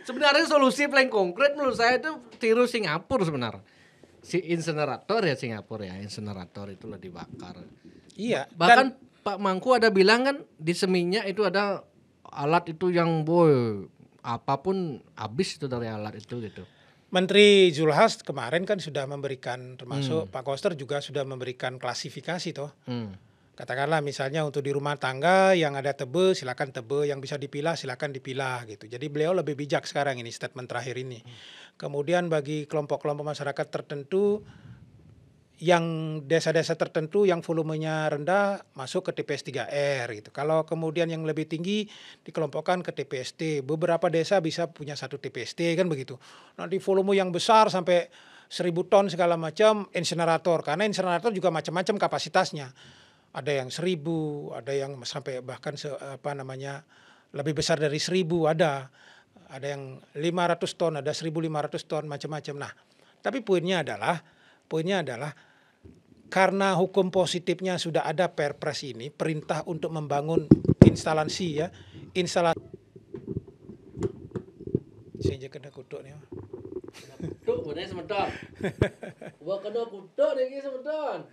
Sebenarnya solusi paling konkret menurut saya itu tiru Singapura sebenarnya. Si insenerator ya Singapura ya, insenerator itulah dibakar. Iya. Bahkan Pak Mangku ada bilang kan di Seminyak itu ada alat itu yang apapun habis itu dari alat itu gitu. Menteri Zulhas kemarin kan sudah memberikan termasuk Pak Koster juga sudah memberikan klasifikasi toh. Katakanlah misalnya untuk di rumah tangga yang ada tebe silakan tebe, yang bisa dipilah silakan dipilah gitu. Jadi beliau lebih bijak sekarang ini statement terakhir ini. Kemudian bagi kelompok-kelompok masyarakat tertentu yang desa-desa tertentu yang volumenya rendah masuk ke TPS 3R gitu. Kalau kemudian yang lebih tinggi dikelompokkan ke TPST. Beberapa desa bisa punya 1 TPST kan begitu. Nanti volume yang besar sampai 1000 ton segala macam insenerator, karena insenerator juga macam-macam kapasitasnya. Ada yang 1000, ada yang sampai bahkan lebih besar dari 1000 ada yang 500 ton, ada 1500 ton macam-macam. Nah, tapi poinnya adalah karena hukum positifnya sudah ada Perpres ini, perintah untuk membangun instalasi. Saya kena kutuk nih. Kutuk bener semeton. Gua kena kutuk iki semeton.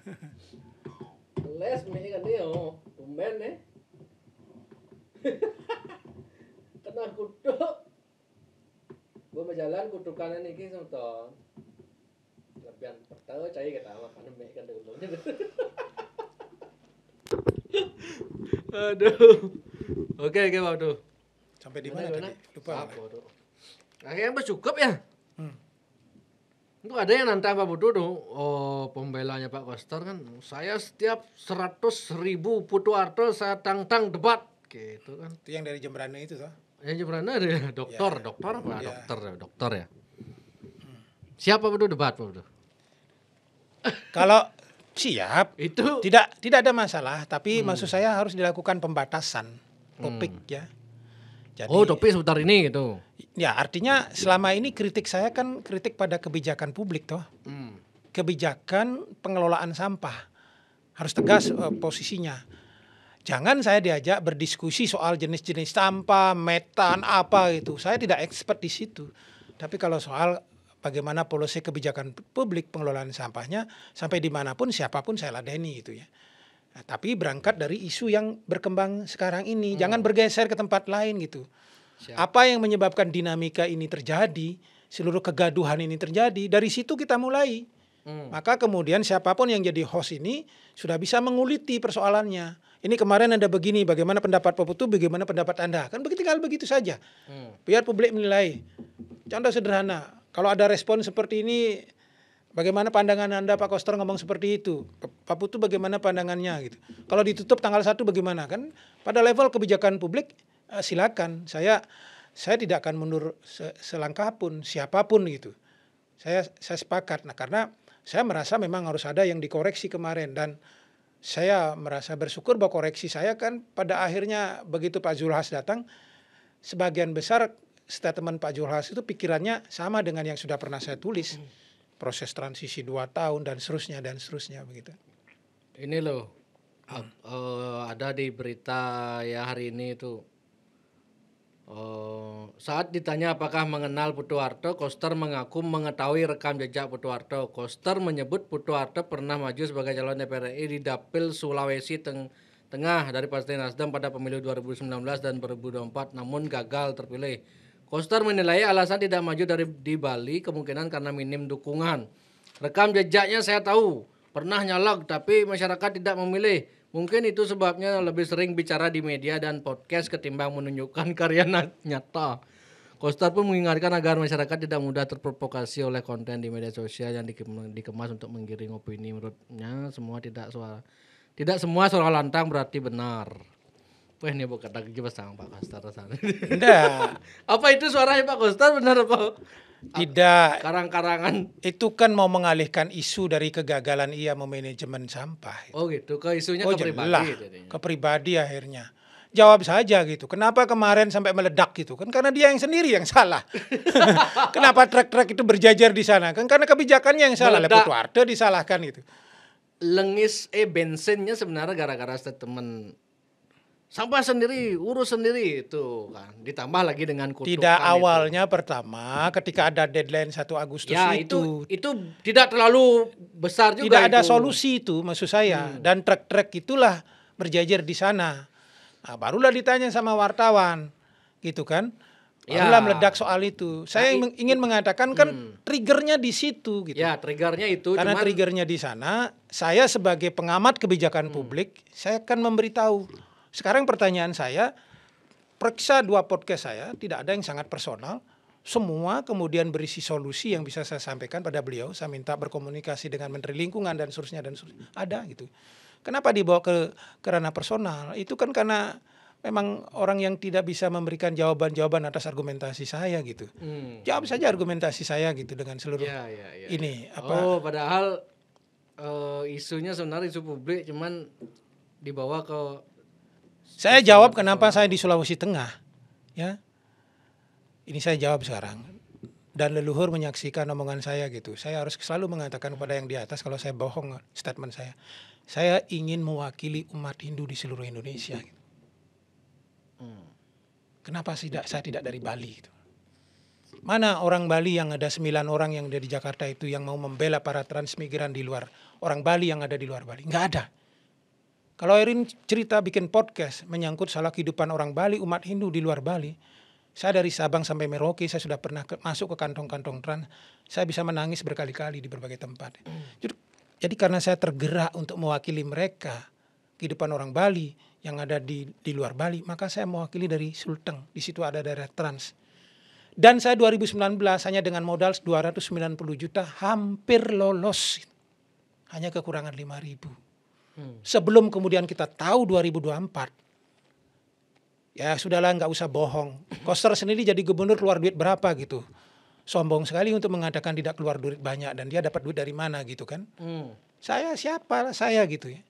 Les nih kan dia, tumben nih. Kena kutuk. Gua berjalan kutukannya nih semeton. Lebihan pertama cai kata makan mek kan dulu. Aduh. Oke Pak. Sampai di mana tadi? Lupa. Akhirnya cukup ya? Itu ada yang nantang Pak Putu tuh, pembelanya Pak Koster kan, saya setiap 100.000 Putu Arte saya tantang debat, gitu kan. Itu yang dari Jembrana itu toh? Yang Jembrana ada dokter ya. Siapa Putu debat Pak Putu? Kalau siap, itu tidak ada masalah, tapi maksud saya harus dilakukan pembatasan topik ya. Jadi, topik sebentar ini gitu. Ya artinya selama ini kritik saya kan kritik pada kebijakan publik toh. Kebijakan pengelolaan sampah harus tegas posisinya. Jangan saya diajak berdiskusi soal jenis-jenis sampah, metan apa gitu. Saya tidak expert di situ. Tapi kalau soal bagaimana polisi kebijakan publik pengelolaan sampahnya sampai dimanapun siapapun saya ladeni gitu ya. Nah, tapi berangkat dari isu yang berkembang sekarang ini, jangan bergeser ke tempat lain gitu. Apa yang menyebabkan dinamika ini terjadi, seluruh kegaduhan ini terjadi, dari situ kita mulai. Maka kemudian siapapun yang jadi host ini sudah bisa menguliti persoalannya. Ini kemarin ada begini, bagaimana pendapat Pak Putu, bagaimana pendapat Anda. Kan tinggal begitu saja. Biar publik menilai. Contoh sederhana, kalau ada respon seperti ini, bagaimana pandangan Anda Pak Koster ngomong seperti itu? Pak Putu bagaimana pandangannya gitu. Kalau ditutup tanggal 1 bagaimana? Kan pada level kebijakan publik silakan. Saya tidak akan mundur selangkah pun, siapapun gitu. Saya sepakat. Nah, karena saya merasa memang harus ada yang dikoreksi kemarin dan saya merasa bersyukur bahwa koreksi saya kan pada akhirnya begitu Pak Zulhas datang, sebagian besar statement Pak Zulhas itu pikirannya sama dengan yang sudah pernah saya tulis. Proses transisi 2 tahun dan seterusnya begitu. Ini loh, ada di berita ya hari ini itu. Saat ditanya apakah mengenal Putu Harto, Koster mengaku mengetahui rekam jejak Putu Harto. Koster menyebut Putu Harto pernah maju sebagai calon DPR RI di Dapil Sulawesi Tengah dari Partai Nasdem pada pemilu 2019 dan 2024, namun gagal terpilih. Koster menilai alasan tidak maju di Bali kemungkinan karena minim dukungan. Rekam jejaknya saya tahu, pernah nyalek tapi masyarakat tidak memilih. Mungkin itu sebabnya lebih sering bicara di media dan podcast ketimbang menunjukkan karya nyata. Koster pun mengingatkan agar masyarakat tidak mudah terprovokasi oleh konten di media sosial yang dikemas untuk menggiring opini. Menurutnya tidak semua suara lantang berarti benar. Wah, ini bukan lagi pasang Pak Koster sana. Enggak. Apa itu suaranya Pak Koster benar apa? Tidak. Karang-karangan. Itu kan mau mengalihkan isu dari kegagalan ia memanajemen sampah. Oh gitu, ke isunya ke pribadi. Ke pribadi akhirnya. Jawab saja gitu. Kenapa kemarin sampai meledak gitu? Kan karena dia yang sendiri yang salah. Kenapa truk-truk itu berjajar di sana? Kan karena kebijakannya yang salah. Putu Harto disalahkan itu. Lengis bensinnya sebenarnya gara-gara statement sampah sendiri, urus sendiri itu kan. Ditambah lagi dengan kutukan. Tidak awalnya itu. Pertama ketika ada deadline 1 Agustus ya, itu tidak terlalu besar juga. Tidak ada solusi itu maksud saya. Dan truk-truk itulah berjajar di sana. Nah, barulah ditanya sama wartawan gitu kan. Barulah meledak soal itu. Saya ingin mengatakan kan triggernya di situ gitu. Ya, triggernya itu. Karena triggernya di sana, saya sebagai pengamat kebijakan publik, saya akan memberitahu. Sekarang pertanyaan saya, periksa 2 podcast saya, tidak ada yang sangat personal. Semua kemudian berisi solusi yang bisa saya sampaikan pada beliau. Saya minta berkomunikasi dengan Menteri Lingkungan dan seterusnya. Ada gitu. Kenapa dibawa ke ranah personal? Itu kan karena memang orang yang tidak bisa memberikan jawaban-jawaban atas argumentasi saya gitu. Jawab saja argumentasi saya gitu dengan seluruh ini. Oh, padahal isunya sebenarnya isu publik, cuman dibawa ke. Saya jawab kenapa saya di Sulawesi Tengah, ya. Ini saya jawab sekarang. Dan leluhur menyaksikan omongan saya gitu. Saya harus selalu mengatakan kepada yang di atas kalau saya bohong statement saya. Saya ingin mewakili umat Hindu di seluruh Indonesia. Gitu. Kenapa saya tidak dari Bali? Gitu. Mana orang Bali yang ada 9 orang yang ada di Jakarta itu yang mau membela para transmigran di luar, orang Bali yang ada di luar Bali? Nggak ada. Kalau Erin cerita bikin podcast menyangkut salah kehidupan orang Bali, umat Hindu di luar Bali, saya dari Sabang sampai Merauke, saya sudah pernah masuk ke kantong-kantong trans, saya bisa menangis berkali-kali di berbagai tempat. Jadi karena saya tergerak untuk mewakili mereka, kehidupan orang Bali yang ada di luar Bali, maka saya mewakili dari Sulteng, di situ ada daerah trans. Dan saya 2019 hanya dengan modal 290 juta hampir lolos, hanya kekurangan 5.000. Sebelum kemudian kita tahu 2024, ya sudahlah nggak usah bohong. Koster sendiri jadi gubernur keluar duit berapa gitu. Sombong sekali untuk mengatakan tidak keluar duit banyak dan dia dapat duit dari mana gitu kan. Saya siapa saya gitu ya.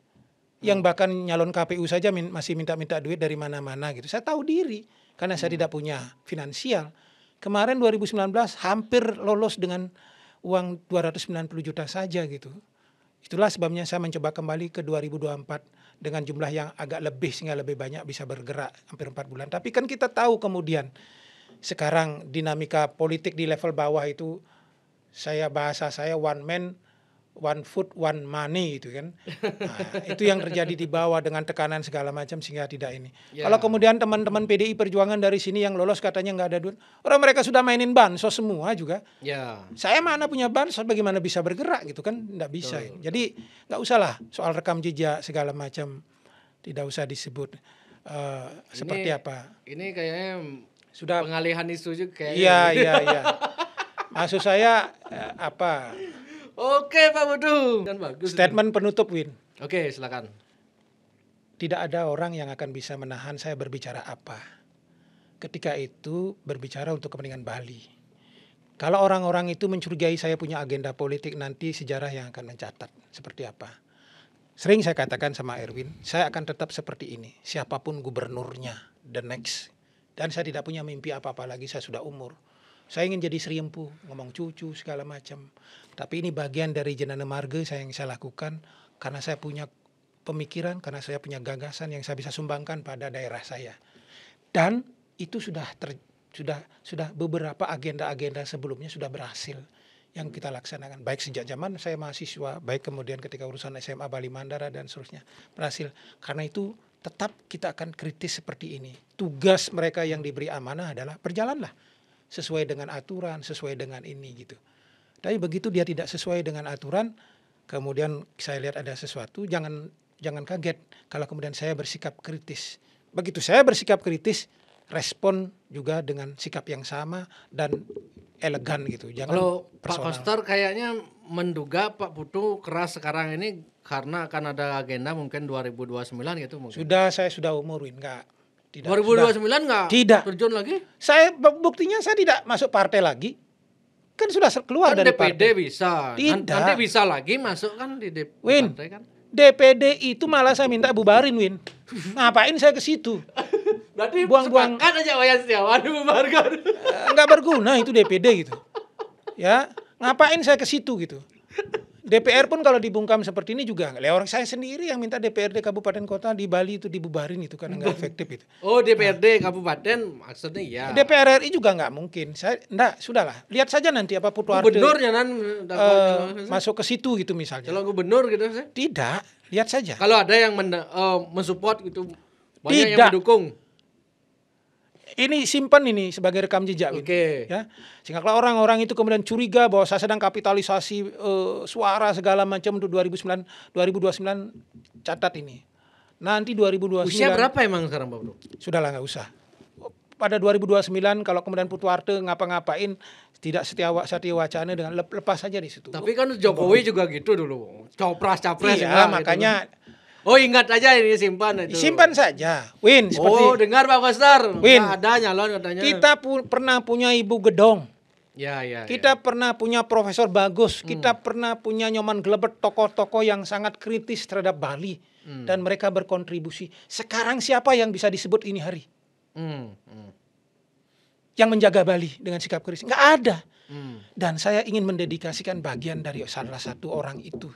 Yang bahkan nyalon KPU saja masih minta duit dari mana-mana gitu. Saya tahu diri karena saya tidak punya finansial. Kemarin 2019 hampir lolos dengan uang 290 juta saja gitu. Itulah sebabnya saya mencoba kembali ke 2024 dengan jumlah yang agak lebih sehingga lebih banyak bisa bergerak hampir 4 bulan. Tapi kan kita tahu kemudian sekarang dinamika politik di level bawah itu bahasa saya one man, one food, one money gitu kan. Nah, itu yang terjadi di bawah dengan tekanan segala macam sehingga tidak ini. Kalau kemudian teman-teman PDI Perjuangan dari sini yang lolos katanya nggak ada duit, orang mereka sudah mainin bansos semua juga. Saya mana punya bansos, bagaimana bisa bergerak gitu kan? Nggak bisa. Jadi nggak usah lah soal rekam jejak segala macam, tidak usah disebut seperti apa. Ini kayaknya sudah pengalihan isu juga kayaknya. Iya. Maksud saya apa? Oke Pak Putu. Kan bagus. Statement penutup Win. Oke, silakan. Tidak ada orang yang akan bisa menahan saya berbicara apa. Ketika itu berbicara untuk kepentingan Bali. Kalau orang-orang itu mencurigai saya punya agenda politik, nanti sejarah yang akan mencatat seperti apa. Sering saya katakan sama Erwin, saya akan tetap seperti ini. Siapapun gubernurnya, the next. Dan saya tidak punya mimpi apa-apa lagi, saya sudah umur. Saya ingin jadi Sri Empu, ngomong cucu segala macam. Tapi ini bagian dari Jenana Marga yang saya lakukan karena saya punya pemikiran, karena saya punya gagasan yang saya bisa sumbangkan pada daerah saya. Dan itu sudah beberapa agenda-agenda sebelumnya sudah berhasil yang kita laksanakan. Baik sejak zaman saya mahasiswa, baik kemudian ketika urusan SMA Bali Mandara dan seterusnya berhasil. Karena itu tetap kita akan kritis seperti ini. Tugas mereka yang diberi amanah adalah berjalanlah sesuai dengan aturan, sesuai dengan ini gitu. Tapi begitu dia tidak sesuai dengan aturan, kemudian saya lihat ada sesuatu, jangan kaget kalau kemudian saya bersikap kritis. Begitu saya bersikap kritis, respon juga dengan sikap yang sama dan elegan gitu. Jangan kalau personal. Pak Koster kayaknya menduga Pak Putu keras sekarang ini karena akan ada agenda mungkin 2029 gitu mungkin. Saya sudah umurin, enggak. Tidak, 2029 enggak terjun lagi? Buktinya saya tidak masuk partai lagi. Kan sudah keluar kan dari DPD partai. Bisa. Tidak. Nanti bisa lagi masuk kan di Win, partai kan. DPD itu malah saya minta bubarin, Win. Ngapain saya ke situ? Berarti buang-buang sepakat aja Wayan Setiawan bubarkan. Enggak berguna itu DPD gitu. Ya, ngapain saya ke situ gitu. DPR pun kalau dibungkam seperti ini juga orang saya sendiri yang minta DPRD kabupaten kota di Bali itu dibubarin itu kan enggak efektif itu. Oh, DPRD kabupaten maksudnya ya. DPR RI juga enggak mungkin. Sudahlah. Lihat saja nanti apa Putu Arte. Gubernurnya masuk ke situ gitu misalnya. Kalau gubernur gitu sih. Tidak, lihat saja. Kalau ada yang mensupport gitu banyak yang mendukung. Ini simpan ini sebagai rekam jejak. Oke. Ya. Sehingga kalau orang-orang itu kemudian curiga bahwa saya sedang kapitalisasi suara segala macam untuk 2029 catat ini. Nanti 2029. Usia berapa emang sekarang Pak Bro? Sudahlah nggak usah. Pada 2029 kalau kemudian Putu Arte ngapa-ngapain tidak setia wacana dengan lepas saja di situ. Tapi kan Jokowi juga gitu dulu. Capres iya, makanya gitu. Oh ingat aja ini simpan itu. Simpan saja. Win seperti. Oh dengar Pak Koster. Win. Ada nyalon katanya. Kita pernah punya Ibu Gedong. Ya. Kita pernah punya Profesor Bagus. Kita pernah punya Nyoman Glebet, tokoh-tokoh yang sangat kritis terhadap Bali dan mereka berkontribusi. Sekarang siapa yang bisa disebut ini hari? Yang menjaga Bali dengan sikap kritis? Nggak ada. Dan saya ingin mendedikasikan bagian dari salah satu orang itu.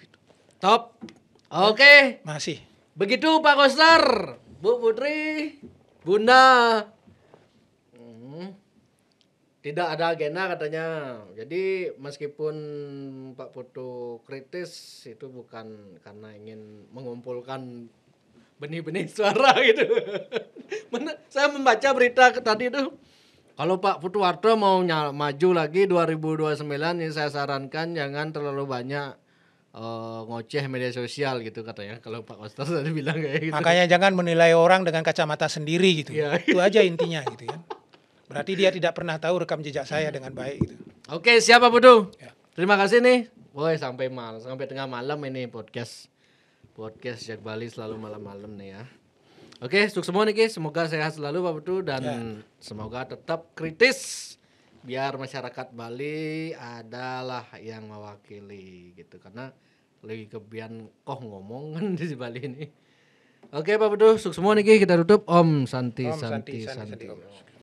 Top. Oke. Masih. Begitu Pak Koster, Bu Putri, Bunda. Tidak ada agenda katanya. Jadi meskipun Pak Putu kritis itu bukan karena ingin mengumpulkan benih-benih suara gitu. Saya membaca berita tadi itu. Kalau Pak Putu Arte mau maju lagi 2029 ini saya sarankan jangan terlalu banyak ngoceh media sosial gitu katanya. Kalau Pak Koster tadi bilang kayak gitu. Makanya jangan menilai orang dengan kacamata sendiri gitu. Ya. Itu aja intinya gitu ya. Berarti dia tidak pernah tahu rekam jejak saya dengan baik gitu. Oke, siap Pak Putu. Ya. Terima kasih nih. Woi, sampai tengah malam ini podcast Jak Bali selalu malam-malam nih ya. Oke, sukses semua nih, semoga sehat selalu Pak Putu dan semoga tetap kritis biar masyarakat Bali adalah yang mewakili gitu karena lagi kebian ngomong kan di Bali ini. Oke Pak Putu, sukses semua nih kita tutup. Om Santi.